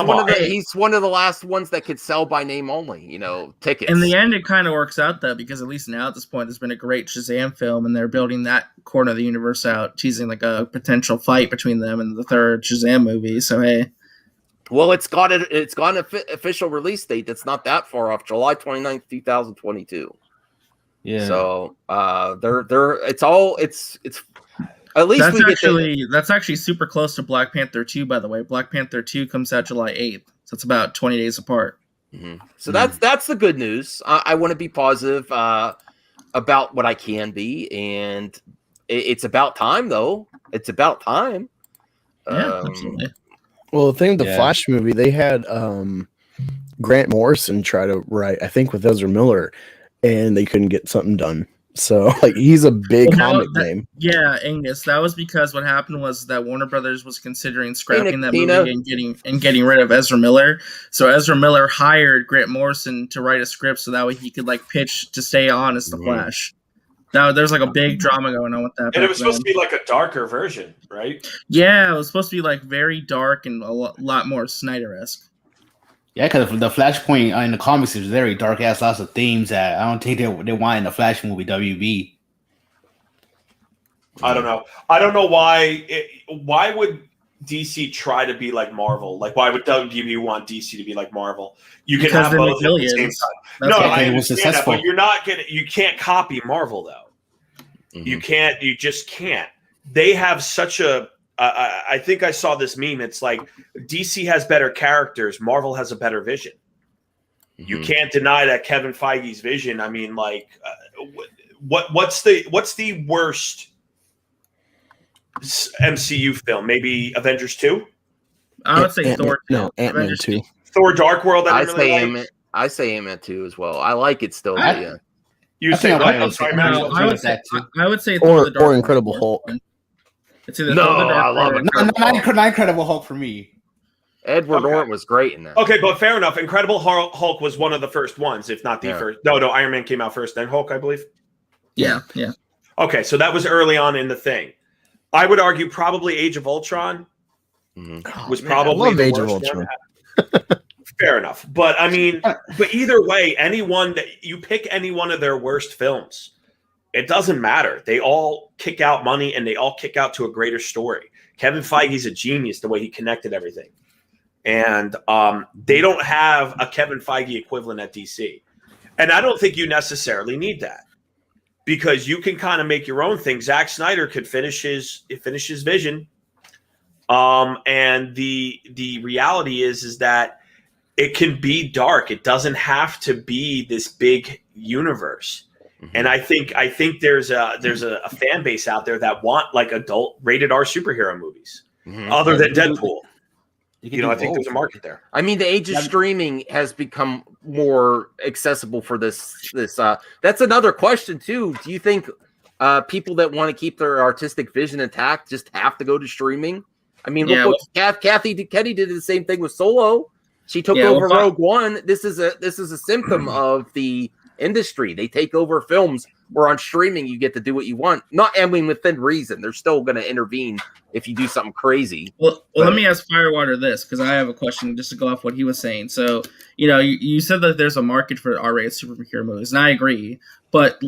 Speaker 2: one of the last ones that could sell by name only. You know, tickets.
Speaker 3: In the end, it kind of works out though because at least now at this point, there's been a great Shazam film, and they're building that corner of the universe out, teasing like a potential fight between them and the third Shazam movie. So hey.
Speaker 2: Well, it's got an official release date that's not that far off, July 29th, 2022.
Speaker 8: Yeah.
Speaker 2: So it's at least
Speaker 3: that's actually super close to Black Panther 2, by the way. Black Panther 2 comes out July 8th. So it's about 20 days apart.
Speaker 2: Mm-hmm. So that's the good news. I want to be positive about what I can be, and it's about time though. It's about time.
Speaker 3: Yeah, absolutely.
Speaker 4: Well, the thing with the Flash movie, they had Grant Morrison try to write, I think, with Ezra Miller, and they couldn't get something done. So, like, he's a big comic name.
Speaker 3: Yeah, Angus. That was because what happened was that Warner Brothers was considering scrapping that movie and getting rid of Ezra Miller. So Ezra Miller hired Grant Morrison to write a script so that way he could like pitch to stay on as the Flash. Now, there's like a big drama going on with that.
Speaker 6: And it was supposed to be like a darker version, right?
Speaker 3: Yeah, it was supposed to be like very dark and a lot more Snyder-esque.
Speaker 8: Yeah, because the Flashpoint in the comics is very dark ass, lots of themes that I don't think they want in the Flash movie WB.
Speaker 6: I don't know. I don't know why. Why would DC try to be like Marvel? Like, why would WB want DC to be like Marvel? You can have both at the same time. No, I understand that, but you're not gonna. You can't copy Marvel though. Mm-hmm. You can't. You just can't. They have such a. I think I saw this meme. It's like DC has better characters. Marvel has a better vision. Mm-hmm. You can't deny that Kevin Feige's vision. I mean, like, what's the worst MCU film? Maybe Avengers 2?
Speaker 3: I would say Thor.
Speaker 4: No, Ant-Man 2.
Speaker 6: Thor Dark World.
Speaker 2: I say Ant-Man 2 as well. I like it still. Yeah.
Speaker 6: You say what? I'm sorry, Matt.
Speaker 3: I would say
Speaker 4: Thor the Dark or Incredible Hulk.
Speaker 3: It's either Thor the Dark
Speaker 8: I love it. Not Incredible Hulk for me.
Speaker 2: Edward Norton was great in that.
Speaker 6: Okay, but fair enough. Incredible Hulk was one of the first ones, if not the first. No, Iron Man came out first, then Hulk, I believe.
Speaker 3: Yeah.
Speaker 6: Okay, so that was early on in the thing. I would argue probably Age of Ultron was
Speaker 4: I
Speaker 6: probably
Speaker 4: love
Speaker 6: the
Speaker 4: Age of
Speaker 6: worst
Speaker 4: Ultron.
Speaker 6: one. Fair enough. But I mean, but either way, anyone that you pick any one of their worst films, it doesn't matter. They all kick out money and they all kick out to a greater story. Kevin Feige's a genius the way he connected everything. And they don't have a Kevin Feige equivalent at DC. And I don't think you necessarily need that because you can kind of make your own thing. Zack Snyder could finish his vision. And the reality is that it can be dark. It doesn't have to be this big universe. And I think there's a fan base out there that want like adult rated R superhero movies other than Deadpool. I think there's a market there.
Speaker 2: I mean, the age of streaming has become more accessible for this. That's another question too. Do you think people that want to keep their artistic vision intact just have to go to streaming? I mean, look what Kathy Kenny did the same thing with Solo. She took over Rogue One. This is a symptom of the industry. They take over films where on streaming you get to do what you want. Not, I mean, within reason. They're still going to intervene if you do something crazy.
Speaker 3: Well, let me ask Firewater this, because I have a question just to go off what he was saying. So, you said that there's a market for R-rated superhero movies, and I agree. But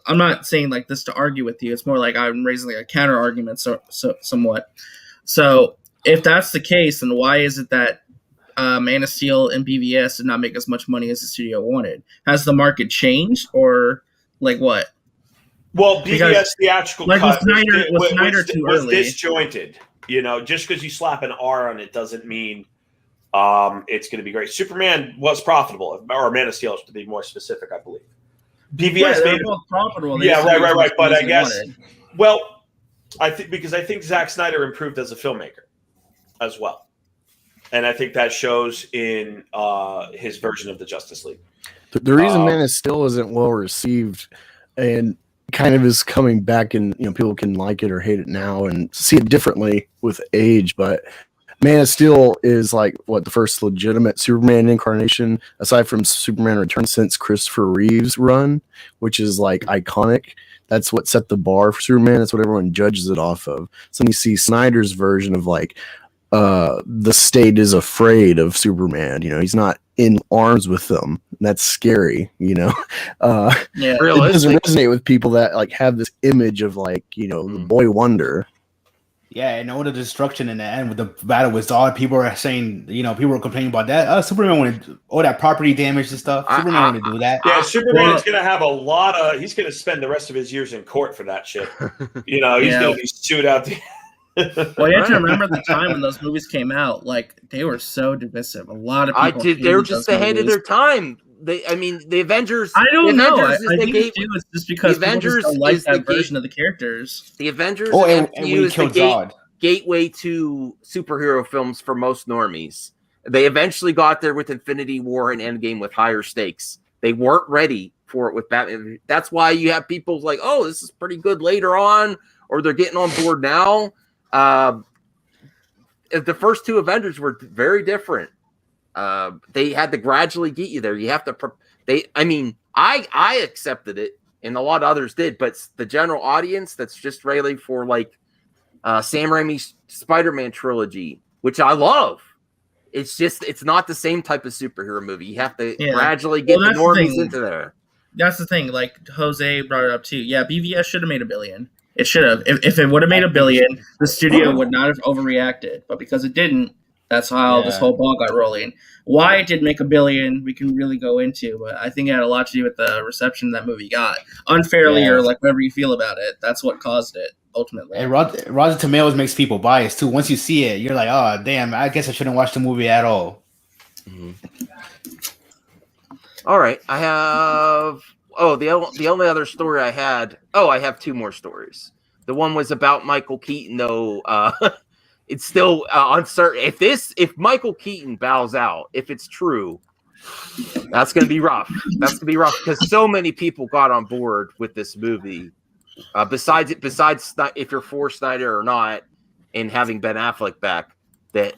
Speaker 3: I'm not saying like this to argue with you. It's more like I'm raising like a counter argument, so somewhat. So, if that's the case, then why is it that Man of Steel and BVS did not make as much money as the studio wanted? Has the market changed, or like what?
Speaker 6: Well, BVS theatrical cut was
Speaker 3: early.
Speaker 6: Disjointed. Just because you slap an R on it doesn't mean it's going to be great. Superman was profitable, or Man of Steel, to be more specific, I believe. BVS made
Speaker 3: both profitable.
Speaker 6: Right. But I guess, I think Zack Snyder improved as a filmmaker as well. And I think that shows in his version of the Justice League.
Speaker 4: The reason Man of Steel isn't well received and kind of is coming back, and people can like it or hate it now and see it differently with age, but Man of Steel is like the first legitimate Superman incarnation aside from Superman Returns since Christopher Reeve's run, which is like iconic. That's what set the bar for Superman. That's what everyone judges it off of. So when you see Snyder's version of the state is afraid of Superman. He's not in arms with them. That's scary. It doesn't resonate with people that have this image of the boy wonder.
Speaker 8: Yeah, and all the destruction in the end with the battle with Zod, people are saying, people were complaining about that. Superman wanted all that property damage and stuff. Superman wanted to do that.
Speaker 6: Yeah, Superman is going to have he's going to spend the rest of his years in court for that shit. He's going to be sued out there.
Speaker 3: Well, you have to remember the time when those movies came out. They were so divisive. A lot of people.
Speaker 2: They were just ahead of their time. The Avengers.
Speaker 3: I don't know. I
Speaker 2: think
Speaker 3: it's just because the Avengers don't like that version of the characters.
Speaker 2: The Avengers
Speaker 8: and we killed Zod.
Speaker 2: Gateway to superhero films for most normies. They eventually got there with Infinity War and Endgame with higher stakes. They weren't ready for it with Batman. That's why you have people like, oh, this is pretty good later on, or they're getting on board now. The first two Avengers were very different. They had to gradually get you there. You have to. I accepted it, and a lot of others did. But the general audience that's just really for Sam Raimi's Spider-Man trilogy, which I love. It's not the same type of superhero movie. You have to gradually get the normies into there.
Speaker 3: That's the thing. Like Jose brought it up too. Yeah, BVS should have made $1 billion. It should have. If it would have made $1 billion, the studio would not have overreacted. But because it didn't, that's how this whole ball got rolling. Why it did make $1 billion, we can really go into. But I think it had a lot to do with the reception that movie got. Unfairly or whatever you feel about it, that's what caused it, ultimately.
Speaker 8: And Rotten Tomatoes makes people biased, too. Once you see it, you're like, oh, damn, I guess I shouldn't watch the movie at all.
Speaker 2: Mm-hmm. All right. I have... Oh, the only other story I had... Oh, I have two more stories. The one was about Michael Keaton, though. It's still uncertain. If Michael Keaton bows out, if it's true, that's going to be rough. That's going to be rough because so many people got on board with this movie. Besides if you're for Snyder or not, and having Ben Affleck back, that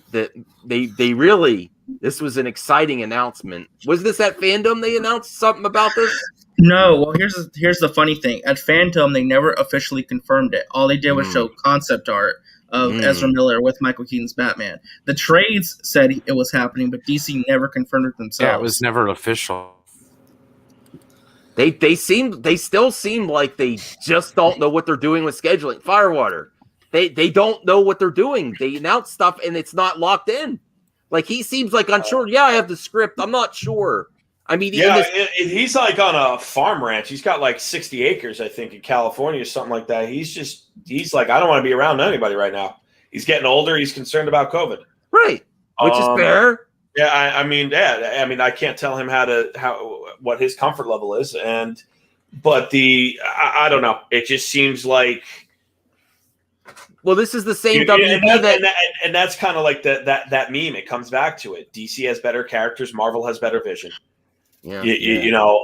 Speaker 2: they really... This was an exciting announcement. Was this at Fandom they announced something about this?
Speaker 3: No. Well, here's the funny thing. At Phantom, they never officially confirmed it. All they did was show concept art of Ezra Miller with Michael Keaton's Batman. The trades said it was happening, but DC never confirmed it themselves.
Speaker 5: Yeah, it was never official.
Speaker 2: They still seem like they just don't know what they're doing with scheduling. Firewater. They don't know what they're doing. They announce stuff and it's not locked in. Like he seems like unsure. Yeah, I have the script. I'm not sure. I mean,
Speaker 6: he's like on a farm ranch. He's got like 60 acres, I think, in California or something like that. He's like, I don't want to be around anybody right now. He's getting older. He's concerned about COVID.
Speaker 2: Right. Which is fair.
Speaker 6: Yeah, I mean, I can't tell him what his comfort level is, but I don't know. It just seems like.
Speaker 2: Well, this is the same
Speaker 6: and that's kind of like that meme. It comes back to it. DC has better characters. Marvel has better vision.
Speaker 2: Yeah,
Speaker 6: you know,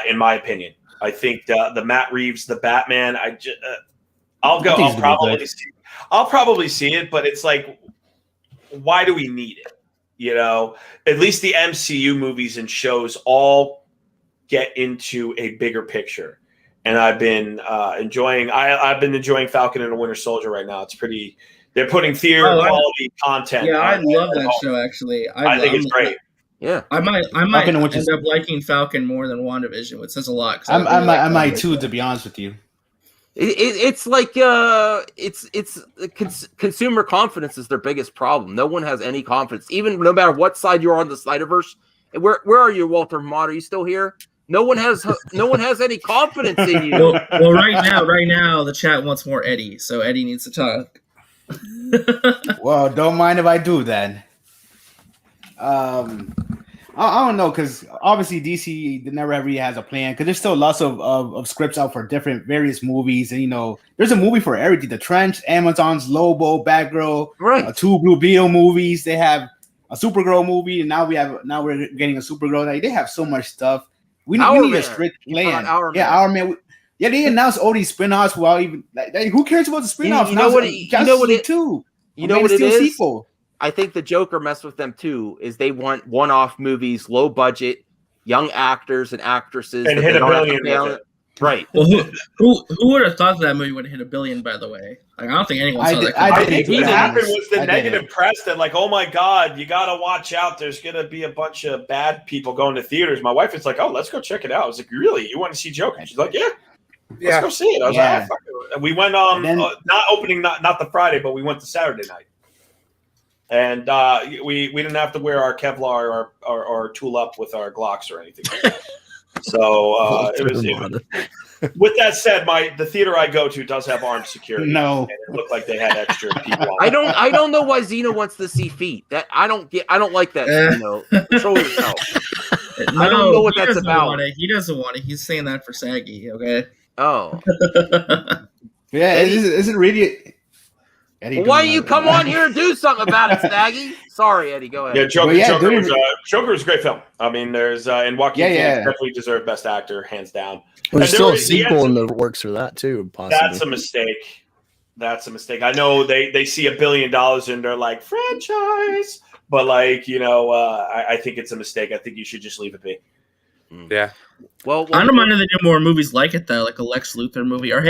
Speaker 6: in my opinion, I think the Matt Reeves, the Batman. I'll probably see it, but it's like, why do we need it? You know, at least the MCU movies and shows all get into a bigger picture. And I've been enjoying Falcon and the Winter Soldier right now. It's pretty. They're putting theater quality content.
Speaker 3: Yeah, I love that show. Actually,
Speaker 6: I think it's great.
Speaker 2: Yeah,
Speaker 3: I might end up liking Falcon more than WandaVision, which says a lot.
Speaker 8: I might too, to be honest with you.
Speaker 2: It's like consumer confidence is their biggest problem. No one has any confidence, even no matter what side you're on the Snyderverse. Where are you, Walter Hamada? Are you still here? No one has any confidence in you.
Speaker 3: Well, right now, the chat wants more Eddie, so Eddie needs to talk.
Speaker 8: Well, don't mind if I do then. I don't know, because obviously DC never really has a plan, because there's still lots of scripts out for various movies, and there's a movie for everything. The Trench, Amazon's Lobo, Batgirl,
Speaker 2: right?
Speaker 8: 2 Blue Beetle movies. They have a Supergirl movie, and now we're getting a Supergirl. Like, they have so much stuff. We need a strict plan. Our Man. Yeah, they announced all these spin-offs without even who cares about the spin-offs?
Speaker 2: You know what it is?
Speaker 8: Sequel.
Speaker 2: I think the Joker messed with them too. Is they want one-off movies, low budget, young actors and actresses,
Speaker 6: and hit $1 billion with it.
Speaker 2: Right.
Speaker 3: Well, who would have thought that movie would hit $1 billion? By the way, I don't think anyone saw that.
Speaker 6: I think what happened was the negative press that, like, oh my God, you got to watch out. There's gonna be a bunch of bad people going to theaters. My wife is like, oh, let's go check it out. I was like, really? You want to see Joker? She's like, yeah. Let's go see it. I was like, fuck it. We went not the Friday, but we went the Saturday night. And we didn't have to wear our Kevlar or tool up with our Glocks or anything like that. So it was. With that said, the theater I go to does have armed security.
Speaker 8: No,
Speaker 6: and it looked like they had extra people.
Speaker 2: I don't know why Xena wants to see feet. That I don't like that. Control yourself. I don't know what that's about.
Speaker 3: He doesn't want it. He's saying that for Saggy. Okay.
Speaker 2: Oh.
Speaker 8: Yeah. Is it really?
Speaker 2: Eddie, why don't you come on here and do something about it, Staggy? Sorry, Eddie, go ahead.
Speaker 6: Yeah, Joker was a great film. I mean, there's and Joaquin Phoenix definitely deserved Best Actor, hands down.
Speaker 4: There's still a sequel in the works for that too, possibly.
Speaker 6: That's a mistake. I know they see $1 billion and they're like, franchise, but I think it's a mistake. I think you should just leave it be.
Speaker 5: Yeah.
Speaker 3: Well, I don't mind if they do more movies like it though, like a Lex Luthor movie, or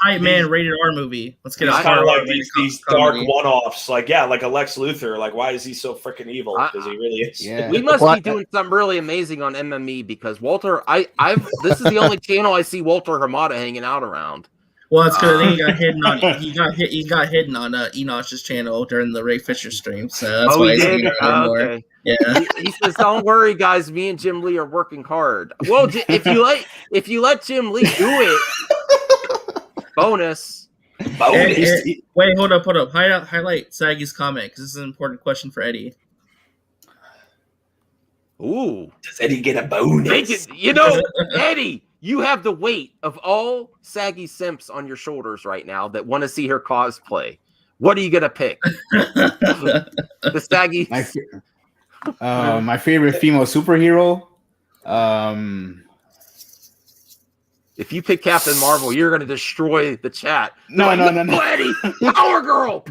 Speaker 3: Hype Man rated R movie. Let's get
Speaker 6: kind of like these dark one-offs, like a Lex Luthor. Like, why is he so freaking evil? Because he really is.
Speaker 2: Yeah. We must be doing something really amazing on MME because Walter. This is the only channel I see Walter Hamada hanging out around.
Speaker 3: Well, it's because I think he got hidden on Enosh's channel during the Ray Fisher stream. So that's why he's hanging around more.
Speaker 2: Okay. Yeah. He says, "Don't worry, guys. Me and Jim Lee are working hard." Well, if you let Jim Lee do it. Bonus.
Speaker 3: Wait, hold up. Highlight Saggy's comment because this is an important question for Eddie.
Speaker 2: Ooh.
Speaker 6: Does Eddie get a bonus?
Speaker 2: Eddie, you have the weight of all Saggy simps on your shoulders right now that want to see her cosplay. What are you going to pick? The Saggy.
Speaker 8: My favorite female superhero.
Speaker 2: If you pick Captain Marvel, you're going to destroy the chat.
Speaker 8: No.
Speaker 2: Eddie, Power Girl.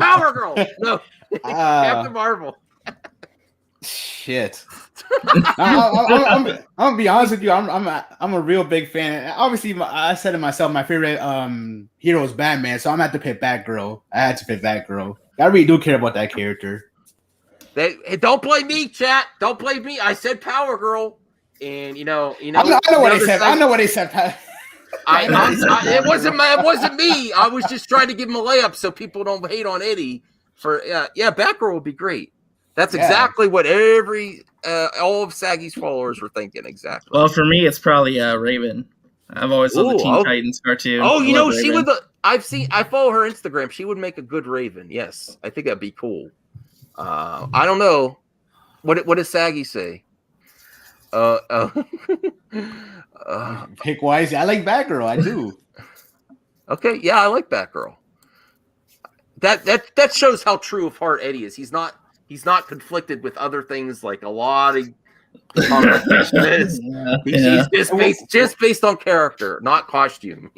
Speaker 2: No, Captain Marvel.
Speaker 8: Shit. I'm gonna be honest with you. I'm a real big fan. Obviously, I said it myself. My favorite hero is Batman, so I'm gonna have to pick Batgirl. I had to pick Batgirl. I really do care about that character.
Speaker 2: Hey, don't blame me, chat. Don't blame me. I said Power Girl, and you know.
Speaker 8: I know what they said. I know what they said.
Speaker 2: It wasn't me. I was just trying to give him a layup so people don't hate on Eddie. Batgirl would be great. That's exactly what all of Saggy's followers were thinking. Exactly.
Speaker 3: Well, for me, it's probably Raven. I've always loved the Teen Titans cartoon.
Speaker 2: Oh, she would. I follow her Instagram. She would make a good Raven. Yes, I think that'd be cool. I don't know. What does Saggy say?
Speaker 8: Pick wisely. I like Batgirl. I do.
Speaker 2: Okay, yeah, I like Batgirl. That shows how true of heart Eddie is. He's not conflicted with other things like a lot of He's just based on character, not costume.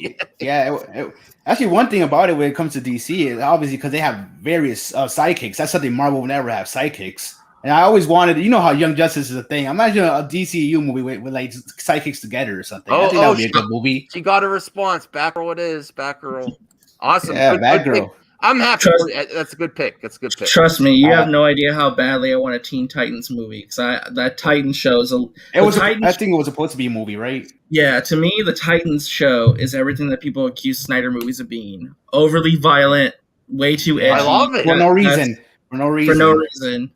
Speaker 8: Actually, one thing about it when it comes to DC is obviously because they have various sidekicks. That's something Marvel would never have, sidekicks. And I always wanted, how Young Justice is a thing. Imagine a DCU movie with like sidekicks together or something. I think that would be a good movie.
Speaker 2: She got a response. Batgirl it is. Batgirl. Awesome.
Speaker 8: Yeah, Batgirl.
Speaker 2: I'm happy. That's a good pick.
Speaker 3: Trust me, you have no idea how badly I want a Teen Titans movie because that Titans show is
Speaker 8: I think it was supposed to be a movie, right?
Speaker 3: Yeah, to me, the Titans show is everything that people accuse Snyder movies of being: overly violent, way too edgy.
Speaker 2: I love it
Speaker 8: for no reason.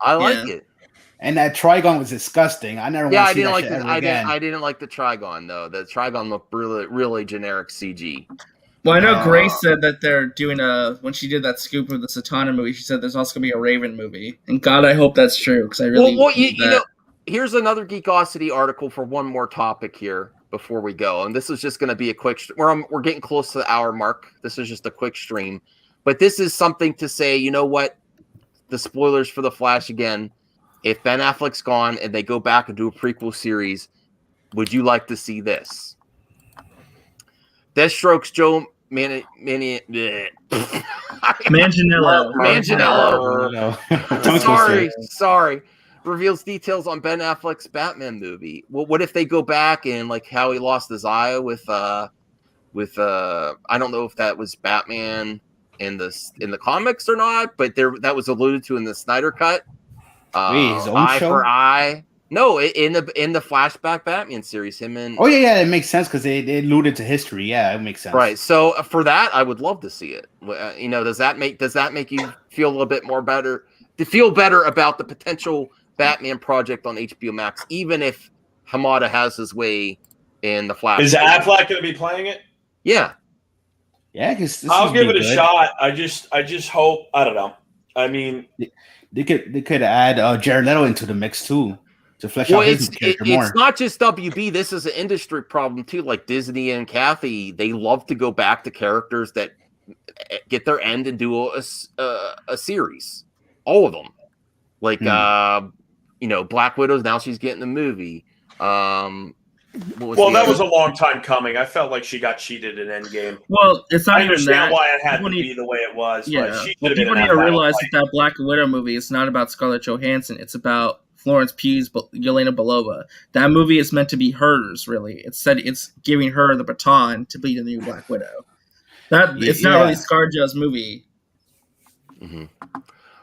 Speaker 2: I like it.
Speaker 8: And that Trigon was disgusting. I never.
Speaker 2: I didn't like I didn't like the Trigon though. The Trigon looked really generic CG.
Speaker 3: Well, I know Grace said that they're doing when she did that scoop of the Satana movie, she said there's also going to be a Raven movie. And God, I hope that's true because I really
Speaker 2: here's another Geekosity article for one more topic here before we go. And this is just going to be a quick we're getting close to the hour mark. This is just a quick stream. But this is something to say, you know what? The spoilers for The Flash again. If Ben Affleck's gone and they go back and do a prequel series, would you like to see this? Deathstroke's Joe Manganiello. Sorry. Reveals details on Ben Affleck's Batman movie. Well, what if they go back and like how he lost his eye with I don't know if that was Batman in the comics or not, but that was alluded to in the Snyder cut.
Speaker 8: His own
Speaker 2: eye
Speaker 8: show?
Speaker 2: for eye. No, in the flashback Batman series, him and
Speaker 8: it makes sense because they alluded to history. Yeah, it makes sense.
Speaker 2: Right. So for that, I would love to see it. Does that make you feel a little bit more better? To feel better about the potential Batman project on HBO Max, even if Hamada has his way in the Flash.
Speaker 6: Is Affleck going to be playing it?
Speaker 2: Yeah.
Speaker 8: Yeah, because
Speaker 6: I'll give it a shot. I just hope. I don't know. I mean,
Speaker 8: they could add Jared Leto into the mix too. To flesh out his character more.
Speaker 2: It's not just WB. This is an industry problem too. Like Disney and Kathy, they love to go back to characters that get their end and do a series. All of them, like Black Widow. Now she's getting the movie. That
Speaker 6: was a long time coming. I felt like she got cheated in Endgame.
Speaker 3: Well, it's not
Speaker 6: I understand
Speaker 3: that.
Speaker 6: why it had to be the way it was.
Speaker 3: Yeah,
Speaker 6: but she
Speaker 3: people need to realize that Black Widow movie is not about Scarlett Johansson. It's about Florence Pugh's Yelena Belova. That movie is meant to be hers, really. It's giving her the baton to be the new Black Widow. It's not really ScarJo's movie.
Speaker 2: Mm-hmm.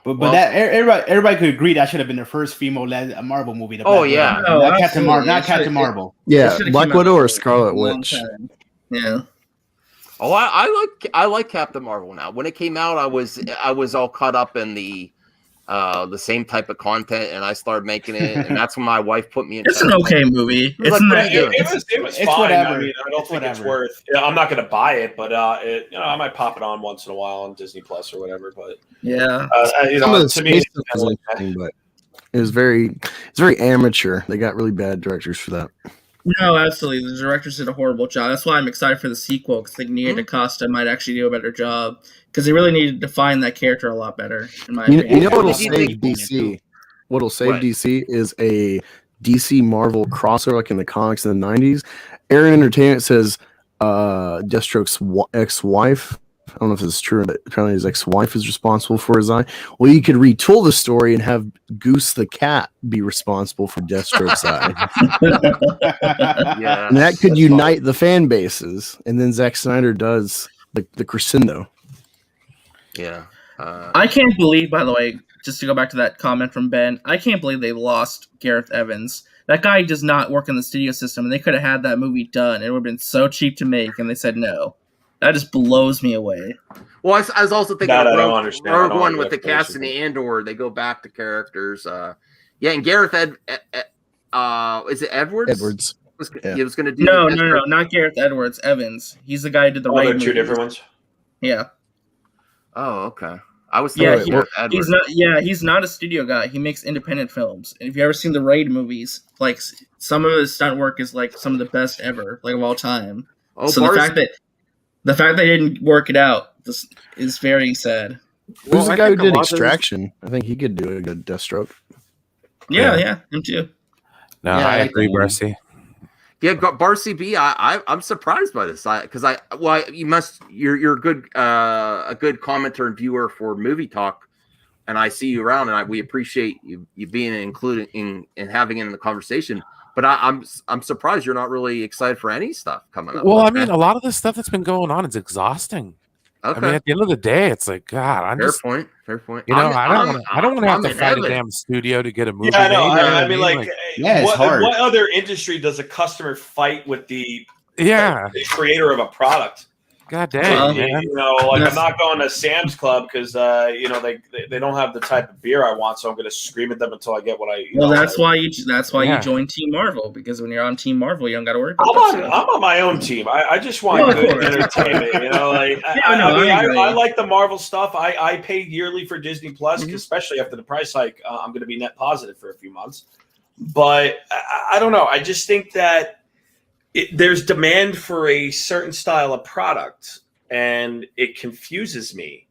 Speaker 8: But that everybody could agree that should have been the first female-led Marvel movie.
Speaker 2: Not
Speaker 8: Captain Marvel.
Speaker 4: Yeah, Black Widow or Scarlet Witch.
Speaker 3: Yeah.
Speaker 2: Oh, I like Captain Marvel now. When it came out, I was all caught up in the same type of content, and I started making it, and that's when my wife put me in.
Speaker 3: It's an okay movie.
Speaker 6: It was fine.
Speaker 8: Whatever.
Speaker 6: I mean, I don't think it's worth. I'm not going to buy it, but I might pop it on once in a while on Disney Plus or whatever. But
Speaker 3: yeah,
Speaker 6: to me,
Speaker 4: but it was very amateur. They got really bad directors for that.
Speaker 3: No, absolutely. The directors did a horrible job. That's why I'm excited for the sequel because I think Nia DaCosta might actually do a better job because they really need to define that character a lot better. In my opinion.
Speaker 4: You know what'll save DC? What'll save DC is a DC Marvel crossover like in the comics in the 90s. Aaron Entertainment says Deathstroke's ex-wife I don't know if this is true, but apparently his ex-wife is responsible for his eye. Well, you could retool the story and have Goose the cat be responsible for Deathstroke's eye.
Speaker 2: Yeah,
Speaker 4: And that could
Speaker 2: that's
Speaker 4: unite the fan bases. And then Zack Snyder does the crescendo.
Speaker 2: Yeah.
Speaker 3: I can't believe, by the way, just to go back to that comment from Ben, I can't believe they lost Gareth Evans. That guy does not work in the studio system, and they could have had that movie done. It would have been so cheap to make, and they said no. That just blows me away.
Speaker 2: Well, I was also thinking
Speaker 6: That I
Speaker 2: of
Speaker 6: don't
Speaker 2: Rogue,
Speaker 6: understand.
Speaker 2: Rogue
Speaker 6: I don't
Speaker 2: One
Speaker 6: like
Speaker 2: with the
Speaker 6: that
Speaker 2: cast in the Andor. They go back to characters. Yeah, and Gareth is it Edwards?
Speaker 4: Edwards.
Speaker 2: He was going to do
Speaker 3: No,
Speaker 2: the
Speaker 3: not Gareth Edwards. Evans. He's the guy who did the
Speaker 6: Oh,
Speaker 3: Raid
Speaker 6: they're two
Speaker 3: movies.
Speaker 6: different ones.
Speaker 3: Yeah.
Speaker 2: Oh, okay. I was
Speaker 3: Yeah,
Speaker 2: thinking Edwards.
Speaker 3: he's not. Yeah, he's not a studio guy. He makes independent films. And if you ever seen the Raid movies, like some of his stunt work is like some of the best ever, like of all time.
Speaker 2: Oh,
Speaker 3: So the fact that they didn't work it out is very sad.
Speaker 4: Who's the
Speaker 2: I
Speaker 4: guy who
Speaker 2: think a
Speaker 4: did
Speaker 2: lot of those-
Speaker 4: Extraction? I think he could do a good Deathstroke.
Speaker 3: Yeah, him too.
Speaker 5: No,
Speaker 8: Yeah,
Speaker 5: I
Speaker 8: I
Speaker 5: agree,
Speaker 8: think-
Speaker 5: Barcy.
Speaker 2: Yeah, Barcy B. I'm surprised by this. You're a good commenter and viewer for Movie Talk, and I see you around, and we appreciate you being included in having it in the conversation. But I'm surprised you're not really excited for any stuff coming up.
Speaker 5: Well,
Speaker 2: like
Speaker 5: I mean,
Speaker 2: that.
Speaker 5: a lot of the stuff that's been going on is exhausting.
Speaker 2: Okay,
Speaker 5: I mean, at the end of the day, it's like, God, I'm
Speaker 2: fair
Speaker 5: just,
Speaker 2: point. Fair point.
Speaker 5: you know, I don't want to have
Speaker 2: I'm
Speaker 5: to
Speaker 2: in
Speaker 5: fight
Speaker 2: heaven.
Speaker 5: a damn studio to get a movie.
Speaker 6: Yeah, I know.
Speaker 5: made, you know what
Speaker 6: I mean, like,
Speaker 8: Yeah, it's
Speaker 6: what,
Speaker 8: hard.
Speaker 6: what other industry does a customer fight with the
Speaker 5: yeah,
Speaker 6: creator of a product?
Speaker 5: God damn,
Speaker 3: Well,
Speaker 5: man.
Speaker 6: You know, like I'm not going to Sam's Club because you know they don't have the type of beer I want, so I'm going to scream at them until I get what I.
Speaker 3: Well, that's why you
Speaker 5: Yeah.
Speaker 3: join Team Marvel, because when you're on Team Marvel, you don't got to worry about
Speaker 6: I'm
Speaker 3: that
Speaker 6: on,
Speaker 3: stuff.
Speaker 6: I'm on my own team. I just want
Speaker 3: Well, of
Speaker 6: good
Speaker 3: course.
Speaker 6: entertainment. You know, like
Speaker 3: I agree.
Speaker 6: I like the Marvel stuff. I pay yearly for Disney Plus,
Speaker 3: Mm-hmm.
Speaker 6: especially after the price hike. I'm going to be net positive for a few months, but I don't know. I just think that there's demand for a certain style of product, and it confuses me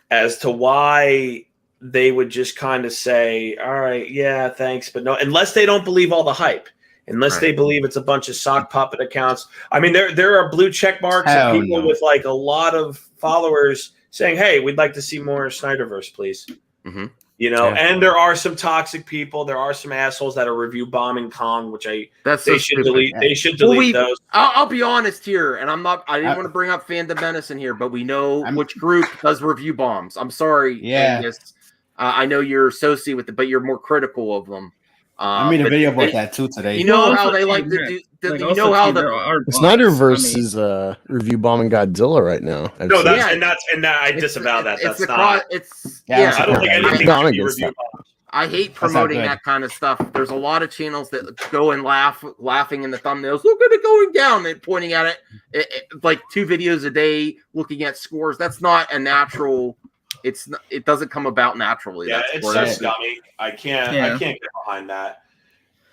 Speaker 6: as to why they would just kind of say, all right, yeah, thanks, but no, unless they don't believe all the hype, unless they believe it's a bunch of sock puppet accounts. I mean, there are blue check marks
Speaker 8: Hell
Speaker 6: and people
Speaker 8: no.
Speaker 6: with like a lot of followers saying, hey, we'd like to see more Snyderverse, please.
Speaker 2: Mm-hmm.
Speaker 6: You know,
Speaker 5: Yeah.
Speaker 6: and there are some toxic people. There are some assholes that are review bombing Kong, which
Speaker 2: That's
Speaker 6: they
Speaker 2: so
Speaker 6: should
Speaker 2: stupid.
Speaker 6: delete. They should delete those.
Speaker 2: I'll be honest here, and I didn't want to bring up Fandom Medicine here, but we know which group does review bombs. I'm sorry,
Speaker 8: Yeah.
Speaker 2: Angus. I know you're associated with it, but you're more critical of them.
Speaker 8: I made a
Speaker 2: but
Speaker 8: video about
Speaker 2: they-
Speaker 8: that too today.
Speaker 2: You know
Speaker 3: Well,
Speaker 2: how
Speaker 3: also,
Speaker 2: they like
Speaker 3: yeah,
Speaker 2: to do.
Speaker 3: like,
Speaker 2: You
Speaker 3: also,
Speaker 2: know how
Speaker 3: too, there
Speaker 2: the
Speaker 3: are
Speaker 4: The
Speaker 3: bots.
Speaker 4: Snyderverse
Speaker 3: I mean,
Speaker 4: is review bombing Godzilla right now. I've
Speaker 6: No,
Speaker 4: seen.
Speaker 6: that's and I disavow that.
Speaker 2: It's
Speaker 6: That's
Speaker 2: the
Speaker 6: not.
Speaker 2: it's
Speaker 8: Yeah,
Speaker 2: yeah.
Speaker 6: I don't think
Speaker 8: I
Speaker 6: anything
Speaker 4: gone
Speaker 6: should be
Speaker 4: against
Speaker 6: review
Speaker 4: that.
Speaker 6: bombed.
Speaker 2: I hate
Speaker 8: not
Speaker 2: promoting
Speaker 8: good.
Speaker 2: that kind of stuff. There's a lot of channels that go and laughing in the thumbnails. Look at it going down and pointing at it, like 2 videos a day, looking at scores. That's not a natural. It doesn't come about naturally.
Speaker 6: Yeah,
Speaker 2: That's
Speaker 6: it's
Speaker 2: where
Speaker 6: so
Speaker 2: it's-
Speaker 6: scummy. I can't get behind that.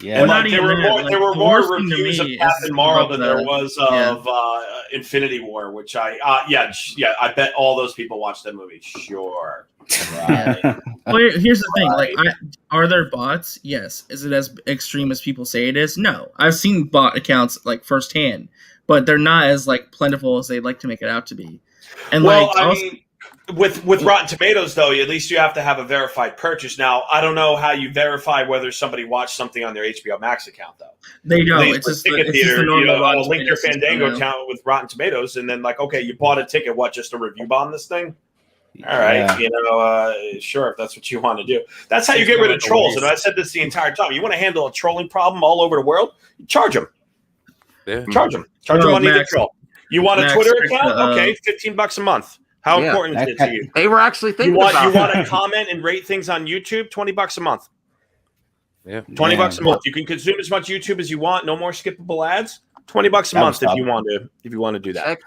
Speaker 8: Yeah,
Speaker 6: And
Speaker 3: Well,
Speaker 6: like
Speaker 3: not
Speaker 6: there
Speaker 3: even
Speaker 6: were
Speaker 3: that,
Speaker 6: more,
Speaker 3: like,
Speaker 6: there were
Speaker 3: the
Speaker 6: more
Speaker 3: worst thing to
Speaker 6: reviews of
Speaker 3: me is
Speaker 6: Captain Marvel
Speaker 3: about
Speaker 6: than there
Speaker 3: the-
Speaker 6: was of Infinity War, which I bet all those people watched that movie. Sure.
Speaker 3: Well, here's the thing: like, are there bots? Yes. Is it as extreme as people say it is? No. I've seen bot accounts like firsthand, but they're not as like plentiful as they'd like to make it out to be. And
Speaker 6: Well,
Speaker 3: like,
Speaker 6: I
Speaker 3: also,
Speaker 6: mean, with Rotten Tomatoes, though, at least you have to have a verified purchase. Now, I don't know how you verify whether somebody watched something on their HBO Max account, though.
Speaker 3: they don't.
Speaker 6: Least
Speaker 3: It's
Speaker 6: for
Speaker 3: just
Speaker 6: ticket
Speaker 3: it's just
Speaker 6: theater,
Speaker 3: the normal
Speaker 6: you
Speaker 3: Rotten
Speaker 6: link your
Speaker 3: Tomatoes system
Speaker 6: Fandango
Speaker 3: now.
Speaker 6: account with Rotten Tomatoes, and then like, okay, you bought a ticket. What? Just to review bomb this thing? All right,
Speaker 8: Yeah.
Speaker 6: sure, if that's what you want to do. That's how you get rid of trolls. And I said this the entire time. You want to handle a trolling problem all over the world? Charge them.
Speaker 5: Yeah.
Speaker 6: Charge them
Speaker 3: Well,
Speaker 6: money to
Speaker 3: Max-
Speaker 6: troll. You want a
Speaker 3: Max,
Speaker 6: Twitter
Speaker 3: check
Speaker 6: account?
Speaker 3: the,
Speaker 6: Okay, $15 a month. How
Speaker 2: Yeah.
Speaker 6: important is it to you?
Speaker 2: They were actually
Speaker 6: You
Speaker 2: thinking
Speaker 6: want
Speaker 2: about
Speaker 6: to comment and rate things on YouTube? $20 a month.
Speaker 5: Yeah.
Speaker 6: $20 a month. You can consume as much YouTube as you want. No more skippable ads. $20 a
Speaker 8: That
Speaker 6: month
Speaker 8: was
Speaker 6: if
Speaker 8: tough.
Speaker 6: you want to do that.
Speaker 2: Check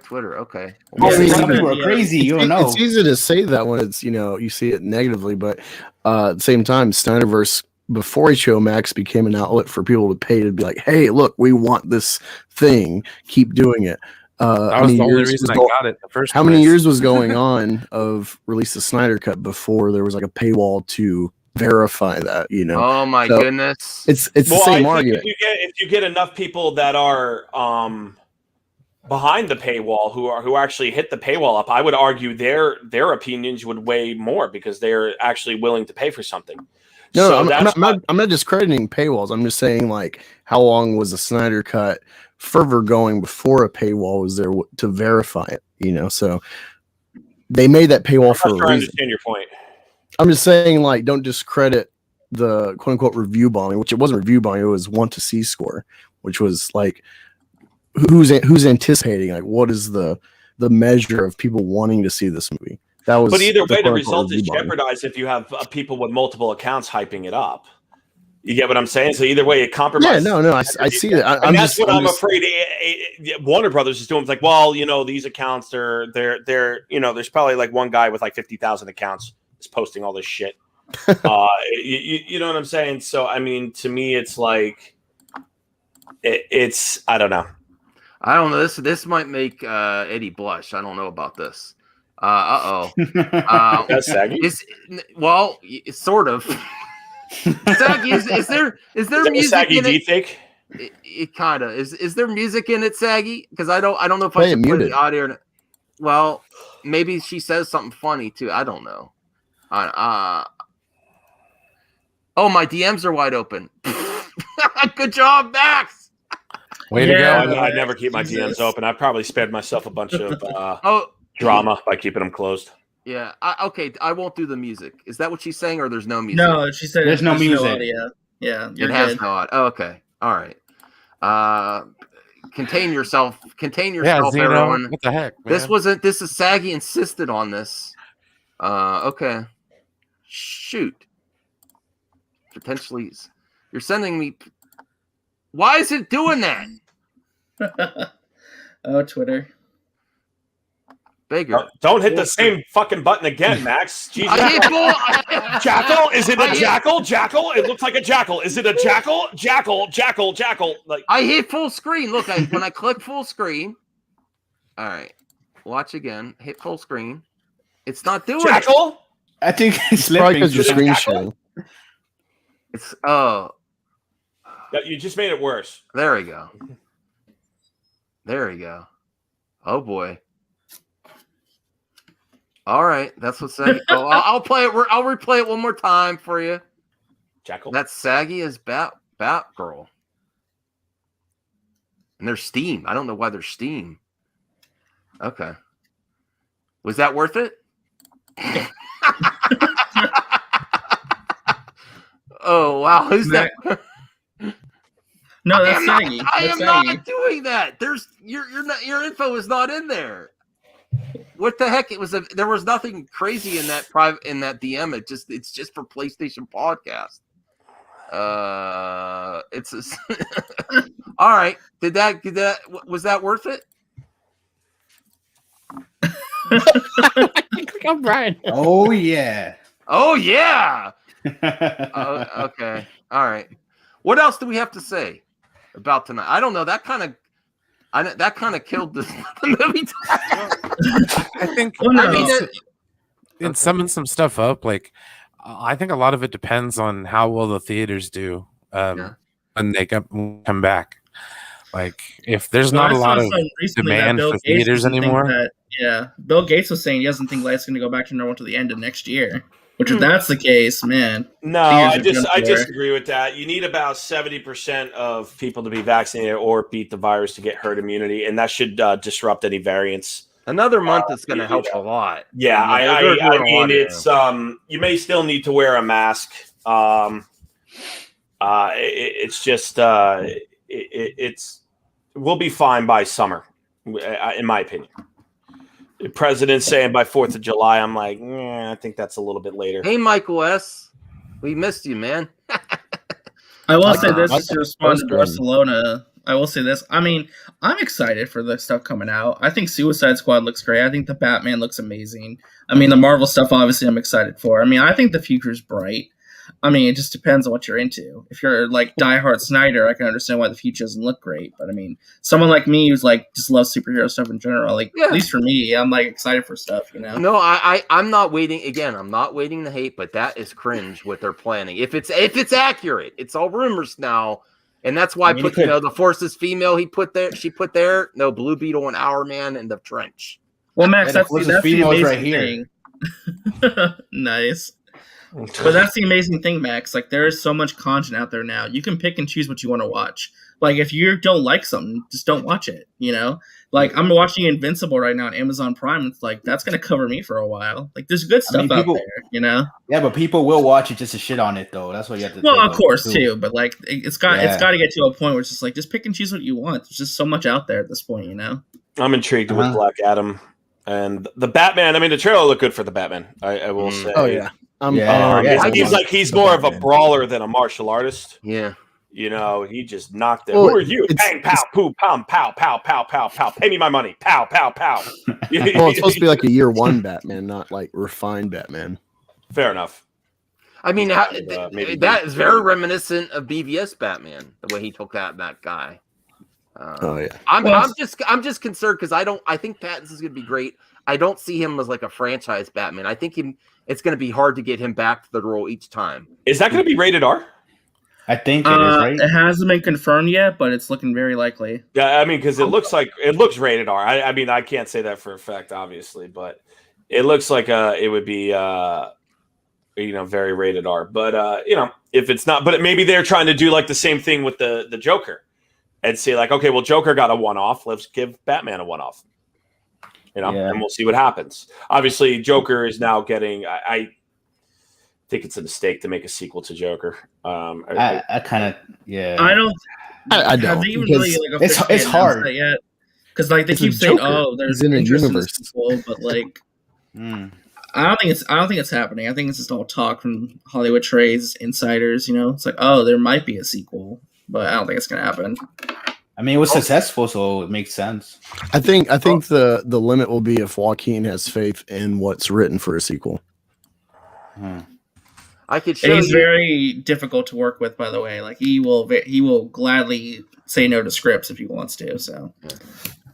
Speaker 2: Twitter. Okay.
Speaker 8: Oh,
Speaker 3: Yeah.
Speaker 8: some people are crazy. You don't know.
Speaker 4: It's easy to say that when it's you see it negatively, but at the same time, Snyderverse before HBO Max became an outlet for people to pay to be like, hey, look, we want this thing, keep doing it.
Speaker 5: That was the only reason I got it in the first
Speaker 4: How many
Speaker 5: place.
Speaker 4: years was going on of release the Snyder Cut before there was like a paywall to verify that?
Speaker 2: Oh my
Speaker 4: So,
Speaker 2: goodness.
Speaker 4: it's the
Speaker 6: Well,
Speaker 4: same
Speaker 6: I think
Speaker 4: argument.
Speaker 6: if you get enough people that are behind the paywall who actually hit the paywall up, I would argue their opinions would weigh more because they're actually willing to pay for something.
Speaker 4: No,
Speaker 6: So
Speaker 4: I'm not discrediting paywalls. I'm just saying, like, how long was the Snyder Cut fervor going before a paywall was there to verify it? You know, so they made that paywall for a reason.
Speaker 6: I understand your point.
Speaker 4: I'm just saying, like, don't discredit the quote unquote review bombing, which it wasn't review bombing. It was 1 to C score, which was like, who's anticipating? Like, what is the measure of people wanting to see this movie? That was.
Speaker 6: But either way, the result is jeopardized if you have people with multiple accounts hyping it up. You get what I'm saying? So either way, it compromises.
Speaker 4: Yeah, no, I see that.
Speaker 6: That's what I'm afraid Warner Brothers is doing. It's like, well, you know, these accounts, they're, you know, there's probably like one guy with like 50,000 accounts is posting all this shit. You know what I'm saying? So, I mean, to me, it's like, it's I don't know.
Speaker 2: I don't know. This might make Eddie blush. I don't know about this.
Speaker 6: That's saggy.
Speaker 2: Well, it's sort of. Saggy, is there music
Speaker 6: saggy
Speaker 2: in it?
Speaker 6: fake?
Speaker 2: It kind of is. Is there music in it, Saggy? Because I don't know if I can play the audio. Well, maybe she says something funny too. I don't know. Oh, my DMs are wide open. Good job, Max.
Speaker 5: Way to go!
Speaker 6: I never keep my DMs open. I probably spared myself a bunch of drama by keeping them closed.
Speaker 2: Yeah. Okay. I won't do the music. Is that what she's saying, or there's no music?
Speaker 3: No, she said
Speaker 8: there's no music.
Speaker 3: Audio. Yeah,
Speaker 2: it has no audio. Oh, okay. All right. Contain yourself. Contain yourself,
Speaker 5: Zeno,
Speaker 2: everyone.
Speaker 5: what the heck, man?
Speaker 2: This is Saggy insisted on this. Okay. Shoot. Potentially, you're sending me. Why is it doing that?
Speaker 3: Oh, Twitter.
Speaker 2: Bigger.
Speaker 6: Don't hit the same fucking button again, Max. Jesus. Jackal? Is it a jackal? Jackal? It looks like a jackal. Is it a jackal? Jackal. Like
Speaker 2: I hit full screen. Look, when I click full screen. All right. Watch again. Hit full screen. It's not doing
Speaker 6: jackal?
Speaker 2: it.
Speaker 8: I think it's
Speaker 4: probably because
Speaker 8: slipping.
Speaker 4: your screen sharing.
Speaker 2: It's
Speaker 6: you just made it worse.
Speaker 2: There we go. Oh boy. All right, that's what's Saggy. Oh, I'll play it. I'll replay it one more time for you.
Speaker 6: Jackal.
Speaker 2: That's Saggy as Batgirl. And there's Steam. I don't know why there's Steam. Okay. Was that worth it? Oh wow! Who's that?
Speaker 3: No, that's Saggy.
Speaker 2: I am not doing that. There's your info is not in there. What the heck? There was nothing crazy in that DM. It's just for PlayStation Podcast. All right. Did that was that worth it?
Speaker 4: I'm Brian.
Speaker 8: Oh yeah.
Speaker 2: Okay. All right. What else do we have to say about tonight? I don't know. That kind of killed the movie.
Speaker 5: I think in summing some stuff up, like I think a lot of it depends on how well the theaters do when they come back. Like if there's not a lot of demand for theaters anymore.
Speaker 3: Bill Gates was saying he doesn't think life's going to go back to normal to the end of next year. Which, if that's the case, man.
Speaker 6: No, I disagree with that. You need about 70% of people to be vaccinated or beat the virus to get herd immunity, and that should disrupt any variants.
Speaker 2: Another month is going to help a lot.
Speaker 6: Yeah, I mean, it's you may still need to wear a mask. It's just we'll be fine by summer, in my opinion. The president's saying by 4th of July. I'm like, I think that's a little bit later.
Speaker 2: Hey, Michael S. We missed you, man.
Speaker 3: I will say this to respond to Barcelona. I will say this. I mean, I'm excited for the stuff coming out. I think Suicide Squad looks great. I think the Batman looks amazing. I mean, the Marvel stuff, obviously, I'm excited for. I mean, I think the future's bright. I mean, it just depends on what you're into. If you're like diehard Snyder, I can understand why the future doesn't look great. But I mean, someone like me who's like just loves superhero stuff in general, like at least for me, I'm like excited for stuff, you know.
Speaker 2: No, I'm not waiting. Again, I'm not waiting to hate, but that is cringe what they're planning. If it's accurate, it's all rumors now. And that's why
Speaker 8: I
Speaker 2: I
Speaker 8: mean,
Speaker 2: put,
Speaker 8: it could-
Speaker 2: the Force is female. She put there. No, Blue Beetle and Our Man in the trench.
Speaker 3: Well, Max,
Speaker 8: Yeah, the
Speaker 3: that's
Speaker 8: Force
Speaker 3: the
Speaker 8: is females
Speaker 3: amazing
Speaker 8: right here.
Speaker 3: thing. Nice. But that's the amazing thing, Max. Like, there is so much content out there now. You can pick and choose what you want to watch. Like, if you don't like something, just don't watch it, you know? Like, I'm watching Invincible right now on Amazon Prime. It's like, that's going to cover me for a while. Like, there's good stuff out there, you know?
Speaker 8: Yeah, but people will watch it just to shit on it, though. That's what you have to
Speaker 3: Well,
Speaker 8: think
Speaker 3: of course,
Speaker 8: too.
Speaker 3: too. But, like, it's got to get to a point where it's just like, just pick and choose what you want. There's just so much out there at this point, you know?
Speaker 6: I'm intrigued with Black Adam. And the Batman, I mean, the trailer looked good for the Batman, I will say.
Speaker 4: Oh, yeah.
Speaker 6: It seems like he's more of a brawler than a martial artist.
Speaker 2: Yeah.
Speaker 6: You know, he just knocked it.
Speaker 4: Well,
Speaker 6: Who are you? Bang, pow, poo, pow, pow, pow, pow, pow, pow. Pay me my money. Pow, pow, pow.
Speaker 4: Well, it's supposed to be like a year one Batman, not like refined Batman.
Speaker 6: Fair enough.
Speaker 2: I mean,
Speaker 6: maybe
Speaker 2: that is very reminiscent of BVS Batman, the way he took that guy.
Speaker 4: Oh yeah.
Speaker 2: I'm just concerned because I think Pattinson's gonna be great. I don't see him as like a franchise Batman. I think it's gonna be hard to get him back to the role each time.
Speaker 6: Is that gonna be rated R?
Speaker 8: I think it is, right?
Speaker 3: It hasn't been confirmed yet, but it's looking very likely.
Speaker 6: Yeah, I mean, because it looks rated R. I mean, I can't say that for a fact, obviously, but it looks like it would be very rated R. But if it's not, but maybe they're trying to do like the same thing with the Joker, and say like, okay, well, Joker got a one-off. Let's give Batman a one-off. And we'll see what happens. Obviously, Joker is now getting. I think it's a mistake to make a sequel to Joker.
Speaker 8: I kind of
Speaker 3: I don't.
Speaker 4: I don't.
Speaker 3: Have they even really, like,
Speaker 8: It's hard
Speaker 3: that yet? Because like they
Speaker 4: It's
Speaker 3: keep
Speaker 4: a
Speaker 3: saying,
Speaker 4: Joker.
Speaker 3: "Oh, there's
Speaker 4: He's in a
Speaker 3: interest
Speaker 4: universe."
Speaker 3: in the sequel," but like, I don't think it's happening. I think it's just all talk from Hollywood trades, insiders. You know, it's like, oh, there might be a sequel, but I don't think it's gonna happen.
Speaker 8: I mean, it was successful, so it makes sense.
Speaker 4: I think the limit will be if Joaquin has faith in what's written for a sequel.
Speaker 2: I could show
Speaker 3: And he's
Speaker 2: you.
Speaker 3: very difficult to work with, by the way. Like he will gladly say no to scripts if he wants to. So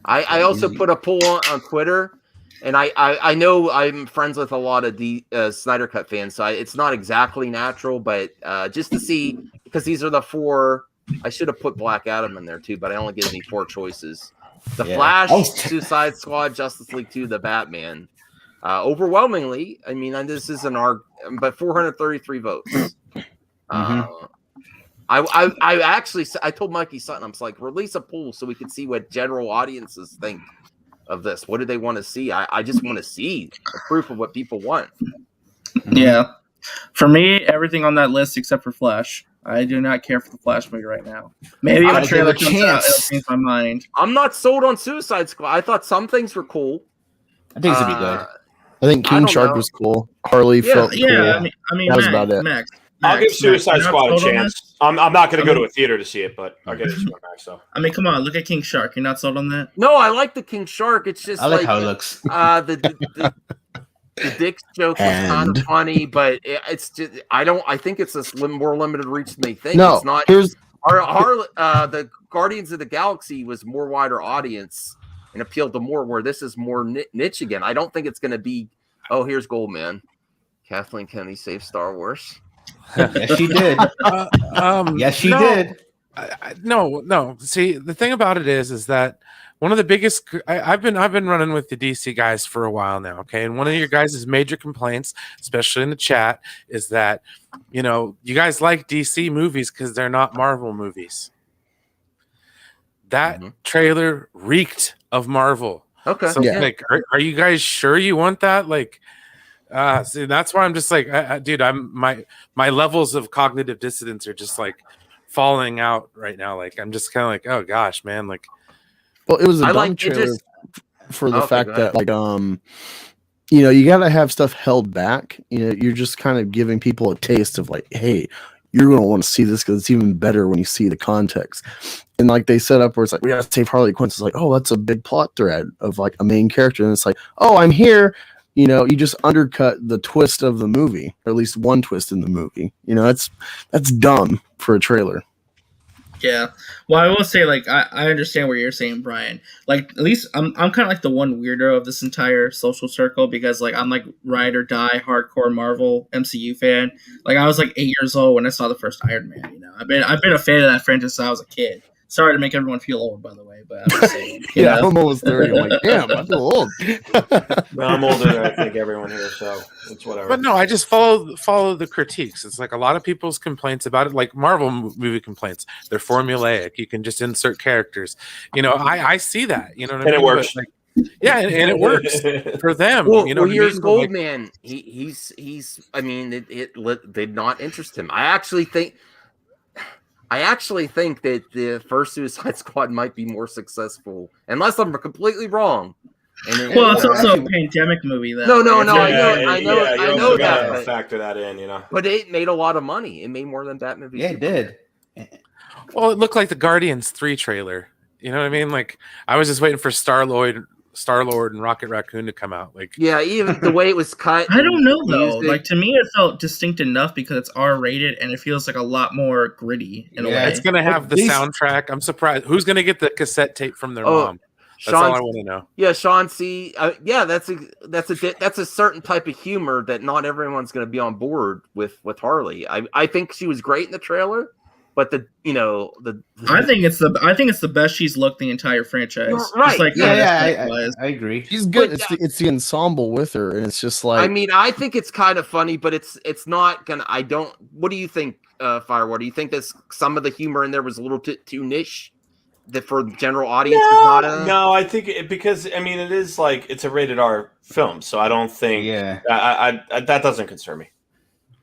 Speaker 2: I also put a poll on Twitter, and I know I'm friends with a lot of the Snyder Cut fans, so it's not exactly natural, but just to see, because these are the four. I should have put Black Adam in there too, but I only gave me 4 choices: The Flash, Suicide Squad, Justice League 2, The Batman. Overwhelmingly, I mean, and this isn't but 433 votes. I actually told Mikey Sutton, I'm like, release a poll so we can see what general audiences think of this. What do they want to see? I just want to see the proof of what people want.
Speaker 3: yeah, for me, everything on that list except for Flash. I do not care for the Flash movie right now. Maybe if a trailer comes out, it'll change my mind.
Speaker 2: I'm not sold on Suicide Squad. I thought some things were cool.
Speaker 8: I think it's gonna be good.
Speaker 4: I think King Shark was cool. Harley felt cool.
Speaker 3: I mean,
Speaker 4: that was
Speaker 3: Max,
Speaker 4: about it.
Speaker 3: Max,
Speaker 6: I'll give Suicide Squad a chance. I'm not going to go
Speaker 3: mean-
Speaker 6: to a theater to see it, but I'll get it to Max. So
Speaker 3: I mean, come on, look at King Shark. You're not sold on that?
Speaker 2: No, I like the King Shark. It's just
Speaker 8: I like how it looks.
Speaker 2: The Dick's joke was kind of funny, but it's just I think it's a more limited reach than they think.
Speaker 4: No,
Speaker 2: it's not.
Speaker 4: here's
Speaker 2: The Guardians of the Galaxy was more wider audience and appealed to more, where this is more niche again. I don't think it's going to be. Oh, here's Goldman. Kathleen Kennedy saved Star Wars.
Speaker 8: Yes, she did. Yes, she did.
Speaker 5: No. See, the thing about it is that one of the biggest. I've been running with the DC guys for a while now. Okay, and one of your guys' major complaints, especially in the chat, is that you guys like DC movies because they're not Marvel movies. That trailer reeked of Marvel.
Speaker 2: Okay,
Speaker 5: so like, are you guys sure you want that? Like, see, that's why I'm just like, dude, my levels of cognitive dissonance are just like falling out right now. Like, I'm just kind of like, oh gosh, man, like.
Speaker 4: Well, it was a dumb trailer for the fact that, like, you got to have stuff held back. You're just kind of giving people a taste of, like, hey, you're going to want to see this because it's even better when you see the context. And, like, they set up where it's like, we got to save Harley Quinn. It's like, oh, that's a big plot thread of, like, a main character. And it's like, oh, I'm here. You just undercut the twist of the movie, or at least one twist in the movie. That's dumb for a trailer.
Speaker 3: Yeah. Well, I will say, like, I understand what you're saying, Brian. Like, at least I'm kind of like the one weirdo of this entire social circle because, like, I'm like ride or die hardcore Marvel MCU fan. Like, I was like 8 years old when I saw the first Iron Man. You know, I've been a fan of that franchise since I was a kid. Sorry to make everyone feel old, by the way, but I'm just saying.
Speaker 4: Yeah, I'm almost 30. I'm like, damn, I feel old.
Speaker 6: Well, I'm older than I think everyone here, so it's whatever.
Speaker 5: But no, I just follow the critiques. It's like a lot of people's complaints about it, like Marvel movie complaints. They're formulaic. You can just insert characters. You know, I see that. You know what I mean?
Speaker 6: And it works.
Speaker 5: But, like, yeah, and it works for them.
Speaker 2: Well,
Speaker 5: you know,
Speaker 2: well,
Speaker 5: what I
Speaker 2: here's
Speaker 5: mean?
Speaker 2: Goldman. He's. I mean, it did not interest him. I actually think that the first Suicide Squad might be more successful, unless I'm completely wrong. And
Speaker 3: Well, it's also a pandemic movie, though.
Speaker 2: No,
Speaker 6: Yeah,
Speaker 2: I know
Speaker 6: you also gotta
Speaker 2: that.
Speaker 6: factor that in, you know.
Speaker 2: But it made a lot of money. It made more than Batman v
Speaker 8: Yeah, it did.
Speaker 5: Well, it looked like the Guardians 3 trailer. You know what I mean? Like, I was just waiting for Star-Lord and Rocket Raccoon to come out. Like,
Speaker 2: Yeah, even the way it was cut.
Speaker 3: I don't know though.
Speaker 2: music.
Speaker 3: Like to me, it felt distinct enough because it's R-rated and it feels like a lot more gritty in a
Speaker 8: Yeah.
Speaker 3: way.
Speaker 5: it's gonna have the
Speaker 8: These-
Speaker 5: soundtrack. I'm surprised. Who's gonna get the cassette tape from their mom? That's all I want to know.
Speaker 2: Yeah, Sean C. Yeah, that's a certain type of humor that not everyone's going to be on board with Harley. I think she was great in the trailer, but
Speaker 3: I think it's the best she's looked the entire franchise.
Speaker 2: Right.
Speaker 3: Just like
Speaker 8: I agree.
Speaker 4: She's good.
Speaker 2: But,
Speaker 4: It's the ensemble with her, and it's just like
Speaker 2: I mean, I think it's kind of funny, but it's not gonna. I don't. What do you think, Firewall? Do you think that some of the humor in there was a little too niche? That for the general audience is not a...
Speaker 6: No, I think because I mean it is like it's a rated R film, so I don't think I that doesn't concern me.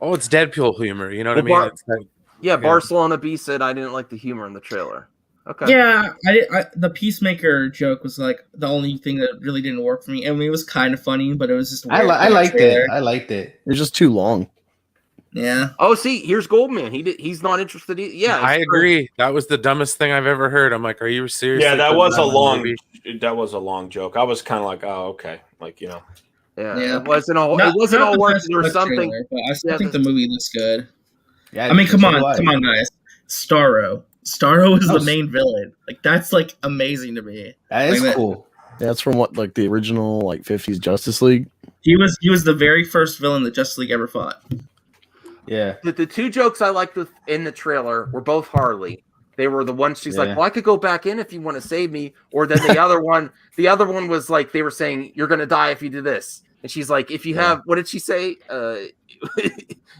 Speaker 5: Oh, it's Deadpool humor. You know what
Speaker 2: Well,
Speaker 5: I mean? It's like,
Speaker 2: Yeah, Barcelona B said I didn't like the humor in the trailer. Okay.
Speaker 3: Yeah, the Peacemaker joke was like the only thing that really didn't work for me. I mean, it was kind of funny, but it was just.
Speaker 8: I liked it. I liked it.
Speaker 4: it's just too long.
Speaker 3: Yeah.
Speaker 2: Oh, see, here's Goldman. He's not interested. Yeah,
Speaker 5: I agree. That was the dumbest thing I've ever heard. I'm like, are you serious?
Speaker 6: Yeah, that was a long joke. I was kind of like, oh, okay, like you know.
Speaker 2: Yeah. It wasn't all work. There was something.
Speaker 3: Trailer, but I still think the movie looks good.
Speaker 8: Yeah,
Speaker 3: I mean, come on, guys. Starro is the main villain. Like that's like amazing to me.
Speaker 8: That is
Speaker 3: like,
Speaker 8: cool.
Speaker 4: That's from what, like the original like 50s Justice League.
Speaker 3: He was the very first villain that Justice League ever fought.
Speaker 8: Yeah.
Speaker 2: The two jokes I liked in the trailer were both Harley. They were the ones she's like, well, I could go back in if you want to save me. Or then the other one was like, they were saying, you're going to die if you do this. And she's like, if you have, what did she say?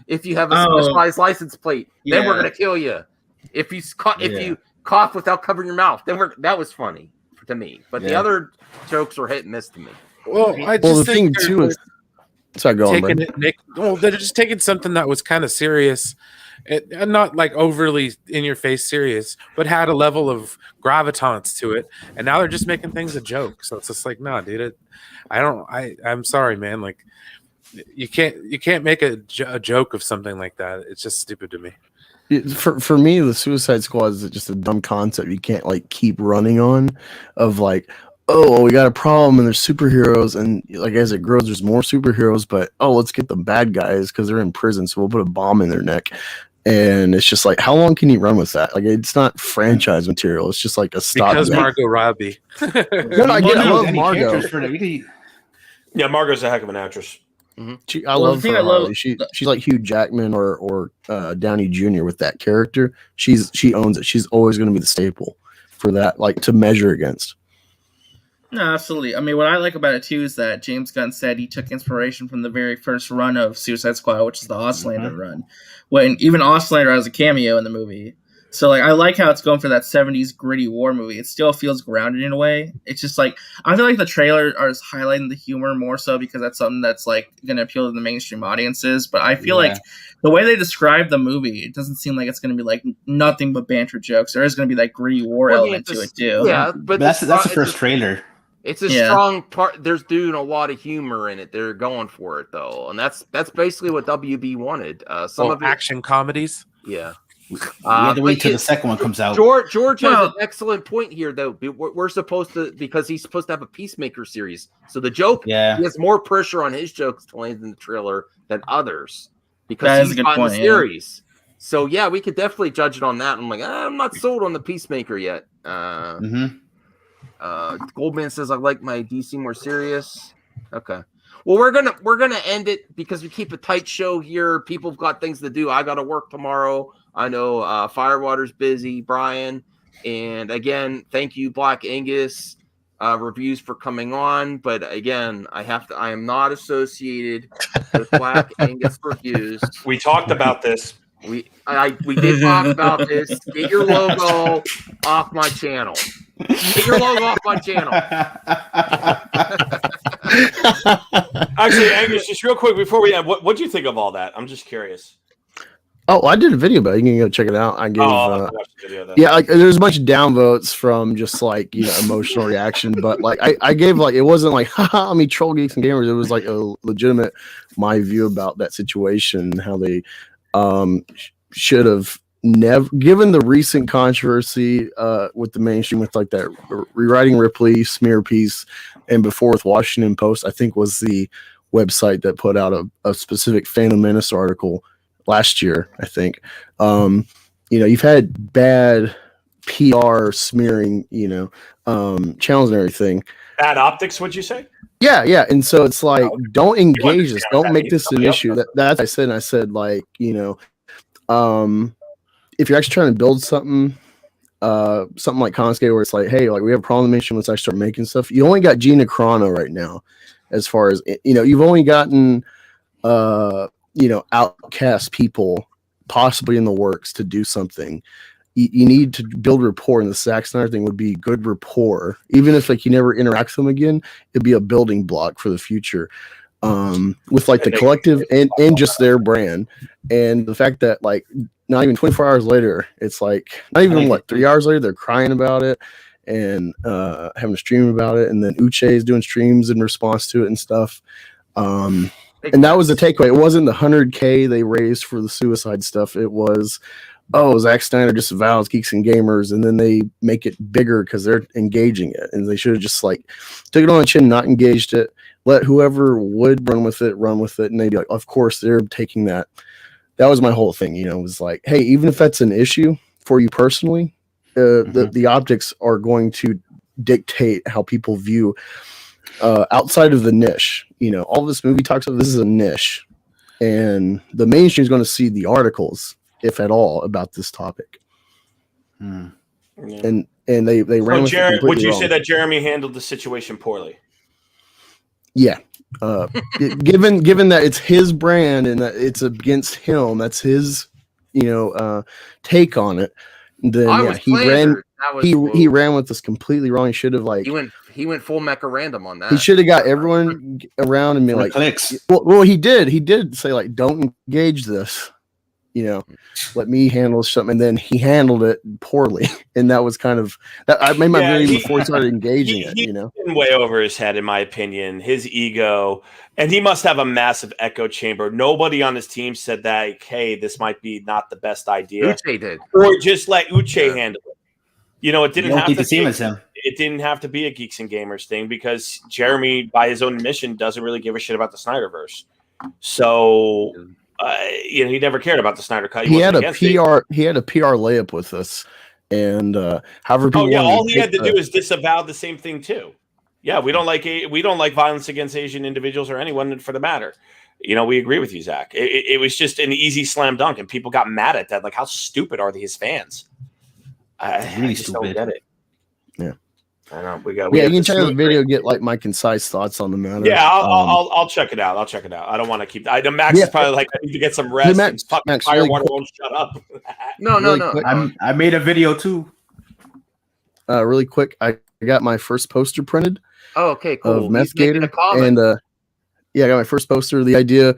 Speaker 2: If you have a specialized license plate, then we're going to kill you. If you cough without covering your mouth, then that was funny to me. But the other jokes were hit and miss to me.
Speaker 5: Well,
Speaker 4: the thing too is, sorry, go on,
Speaker 5: they're just taking something that was kind of serious, and not like overly in your face serious, but had a level of gravitas to it, and now they're just making things a joke. So it's just like, nah, dude, I'm sorry, man. Like, you can't make a joke of something like that. It's just stupid to me.
Speaker 4: For me, the Suicide Squad is just a dumb concept. You can't like keep running on of like, oh, well, we got a problem and there's superheroes, and like as it grows, there's more superheroes. But let's get the bad guys because they're in prison, so we'll put a bomb in their neck. And it's just like, how long can you run with that? Like, it's not franchise material. It's just like a stop.
Speaker 5: Because Margot Robbie.
Speaker 4: No, I love Margot.
Speaker 6: Yeah, Margot's a heck of an actress.
Speaker 4: Mm-hmm. I love her. She's like Hugh Jackman or Downey Jr. with that character. She owns it. She's always going to be the staple for that, like to measure against.
Speaker 3: No, absolutely. I mean, what I like about it too is that James Gunn said he took inspiration from the very first run of Suicide Squad, which is the Auslander run. When even Auslander has a cameo in the movie. So like I like how it's going for that 70s gritty war movie. It still feels grounded in a way. It's just like I feel like the trailer is highlighting the humor more so because that's something that's like going to appeal to the mainstream audiences. But I feel like the way they describe the movie, it doesn't seem like it's going to be like nothing but banter jokes. There is going to be that gritty war element to it too.
Speaker 2: Yeah, but
Speaker 8: that's the first trailer.
Speaker 2: It's a strong part. There's doing a lot of humor in it. They're going for it though, and that's basically what WB wanted. Some of it,
Speaker 5: action comedies.
Speaker 2: Yeah.
Speaker 8: We have to wait till the second one comes out.
Speaker 2: George has an excellent point here, though. We're supposed to, because he's supposed to have a Peacemaker series. So the joke, he has more pressure on his jokes to land in the trailer than others because he's got the series. So yeah, we could definitely judge it on that. I'm like, I'm not sold on the Peacemaker yet. Goldman says I like my DC more serious. Okay. Well, we're gonna end it because we keep a tight show here. People have got things to do. I got to work tomorrow. I know Firewater's busy, Brian. And again, thank you, Black Angus Reviews, for coming on. But again, I am not associated with Black Angus Reviews.
Speaker 6: We talked about this.
Speaker 2: We did talk about this. Get your logo off my channel. Get your logo off my channel.
Speaker 6: Actually, Angus, just real quick before we end, what do you think of all that? I'm just curious.
Speaker 4: Oh, I did a video about it. You can go check it out. I gave,
Speaker 6: I'll have to watch the video then.
Speaker 4: yeah, like there's a bunch of downvotes from just like emotional reaction, but like I gave like it wasn't like haha, I mean troll geeks and gamers. It was like a legitimate my view about that situation, how they should have never, given the recent controversy with the mainstream with like that rewriting Ripley smear piece, and before with Washington Post, I think was the website that put out a specific Phantom Menace article last year, I think. You've had bad PR smearing, channels and everything.
Speaker 6: Bad optics, would you say?
Speaker 4: Yeah. And so it's like, don't engage this. Don't make this an issue. That's I said. And I said, like, if you're actually trying to build something like Consgate, where it's like, hey, like we have a problem with mission, let's actually start making stuff. You only got Gina Carano right now, as far as you've only gotten outcast people possibly in the works to do something. You need to build rapport, and the Zack Snyder thing would be good rapport. Even if like you never interact with them again, it'd be a building block for the future. With like the collective and just their brand, and the fact that like not even 24 hours later, it's like not even 3 hours later, they're crying about it and having a stream about it, and then Uche is doing streams in response to it and stuff. And that was the takeaway. It wasn't the 100K they raised for the suicide stuff. It was, Zack Snyder disavows Geeks and Gamers, and then they make it bigger because they're engaging it. And they should have just like took it on the chin, not engaged it, let whoever would run with it. And they'd be like, of course, they're taking that. That was my whole thing, it was like, hey, even if that's an issue for you personally, the optics are going to dictate how people view outside of the niche. All this movie talks about, this is a niche, and the mainstream is going to see the articles, if at all, about this topic. And they ran with it.
Speaker 6: Would you say that Jeremy handled the situation poorly?
Speaker 4: Yeah. Given that it's his brand and that it's against him, that's his take on it. Then he ran with this completely wrong. He should have
Speaker 2: he went full mecha random on that.
Speaker 4: He should have got everyone around and be like,
Speaker 8: clicks.
Speaker 4: Well, he did say like, don't engage this, let me handle something. And then he handled it poorly, and that was kind of that. I made my video before he started engaging it.
Speaker 6: He's way over his head, in my opinion. His ego, and he must have a massive echo chamber. Nobody on his team said that, hey, this might be not the best idea.
Speaker 2: Uche did,
Speaker 6: or just let Uche handle it. It didn't have to
Speaker 8: be him.
Speaker 6: It didn't have to be a Geeks and Gamers thing, because Jeremy, by his own admission, doesn't really give a shit about the Snyderverse. So, he never cared about the Snyder Cut.
Speaker 4: He had a PR layup with us, and however people.
Speaker 6: All he had to do is disavow the same thing too. Yeah, we don't like violence against Asian individuals or anyone for the matter. We agree with you, Zach. It was just an easy slam dunk, and people got mad at that. Like, how stupid are his fans? I just don't get it.
Speaker 4: Yeah.
Speaker 6: I know you
Speaker 4: can check out the video, get like my concise thoughts on the matter.
Speaker 6: Yeah, I'll check it out. I don't want to keep. Max is probably like, I need to get some rest.
Speaker 4: Max,
Speaker 6: Firewater won't shut up.
Speaker 2: No.
Speaker 8: I made a video too.
Speaker 4: Really quick, I got my first poster printed.
Speaker 2: Oh, okay, cool.
Speaker 4: Of Meth Gator, and I got my first poster. The idea,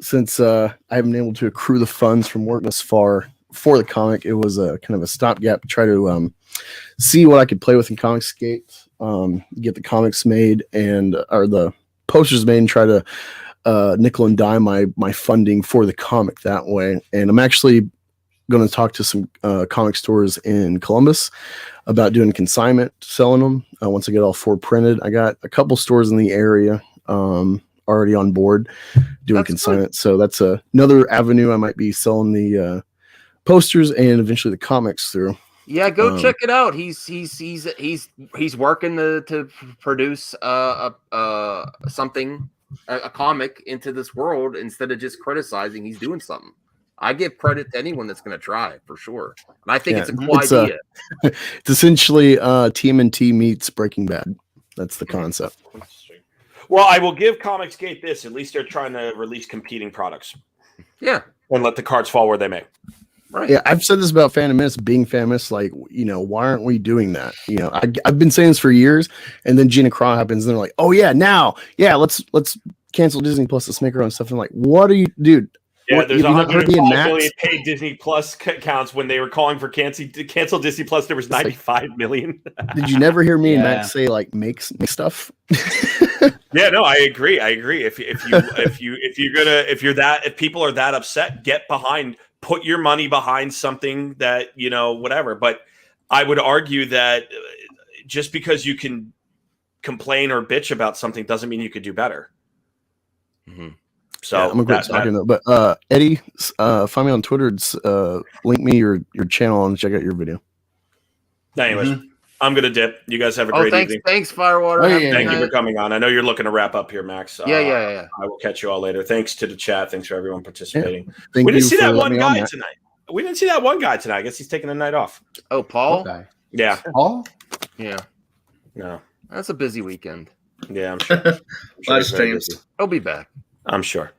Speaker 4: since I haven't been able to accrue the funds from working this far for the comic, it was a kind of a stopgap to try to see what I could play with in Comicsgate, get the comics made or the posters made, and try to nickel and dime my funding for the comic that way. And I'm actually going to talk to some comic stores in Columbus about doing consignment, selling them once I get all 4 printed. I got a couple stores in the area already on board doing consignment. Good. So that's another avenue. I might be selling the posters and eventually the comics through.
Speaker 2: Yeah, go check it out. He's working to produce something, a comic into this world instead of just criticizing. He's doing something. I give credit to anyone that's going to try for sure, and I think it's a cool idea.
Speaker 4: It's essentially TMNT meets Breaking Bad. That's the concept.
Speaker 6: Well, I will give Comicsgate this. At least they're trying to release competing products.
Speaker 2: Yeah,
Speaker 6: and let the cards fall where they may.
Speaker 4: Right. Yeah, I've said this about Phantom Menace being famous. Like, why aren't we doing that? I've been saying this for years, and then Gina Carano happens, and they're like, "Oh yeah, now, yeah, let's cancel Disney Plus. Let's make our own stuff." And I'm like, "What are you, dude?"
Speaker 6: Yeah, there's 105 million paid Disney Plus accounts. When they were calling for cancel Disney Plus, there was 95 million.
Speaker 4: Did you never hear me and Max say like make stuff?
Speaker 6: Yeah, no, I agree. If people are that upset, get behind. Put your money behind something that, whatever. But I would argue that just because you can complain or bitch about something doesn't mean you could do better.
Speaker 2: Mm-hmm.
Speaker 6: So
Speaker 4: yeah, I'm a great talking though. But Eddie, find me on Twitter. Link me your channel and check out your video.
Speaker 6: Anyways, I'm gonna dip. You guys have a great evening.
Speaker 2: Thanks, Firewater.
Speaker 6: Thank you for coming on. I know you're looking to wrap up here, Max.
Speaker 2: Yeah.
Speaker 6: I will catch you all later. Thanks to the chat. Thanks for everyone participating.
Speaker 4: Yeah.
Speaker 6: We didn't see that one guy tonight. We didn't see that one guy tonight. I guess he's taking the night off.
Speaker 2: Oh, Paul?
Speaker 8: Okay.
Speaker 6: Yeah.
Speaker 8: Paul?
Speaker 2: Yeah.
Speaker 6: No.
Speaker 2: That's a busy weekend.
Speaker 6: Yeah, I'm sure.
Speaker 3: Live streams.
Speaker 2: He'll be back.
Speaker 6: I'm sure.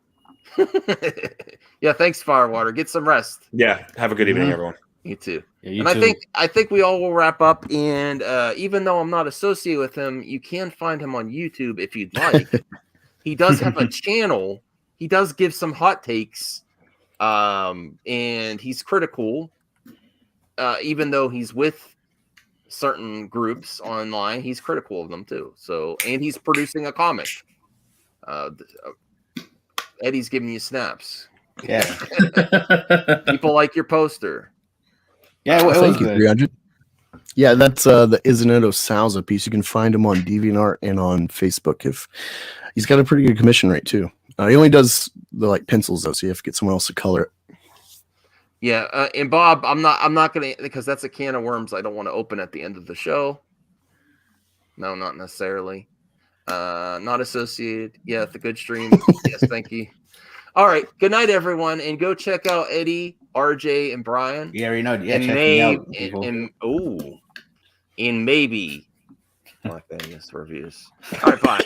Speaker 2: Yeah, thanks, Firewater. Get some rest.
Speaker 6: Yeah. Have a good evening, everyone.
Speaker 2: You too.
Speaker 8: Yeah, you
Speaker 2: and
Speaker 8: too.
Speaker 2: I think we all will wrap up. And even though I'm not associated with him, you can find him on YouTube if you'd like. He does have a channel. He does give some hot takes, and he's critical. Even though he's with certain groups online, he's critical of them too. So, and he's producing a comic. Eddie's giving you snaps.
Speaker 8: Yeah.
Speaker 2: People like your poster.
Speaker 8: Yeah, it
Speaker 4: thank
Speaker 8: was
Speaker 4: you, 300. Yeah, that's the Isoneto Salsa piece. You can find him on DeviantArt and on Facebook. If he's got a pretty good commission rate too. He only does the pencils though, so you have to get someone else to color it.
Speaker 2: Yeah, and Bob, I'm not gonna, because that's a can of worms I don't want to open at the end of the show. No, not necessarily. Not associated. Yeah, the good stream. Yes, thank you. All right, good night, everyone, and go check out Eddie, RJ, and Brian.
Speaker 8: Yeah, you know. Yeah,
Speaker 2: and
Speaker 8: check me out.
Speaker 2: And maybe Black Vegas reviews. All right, bye.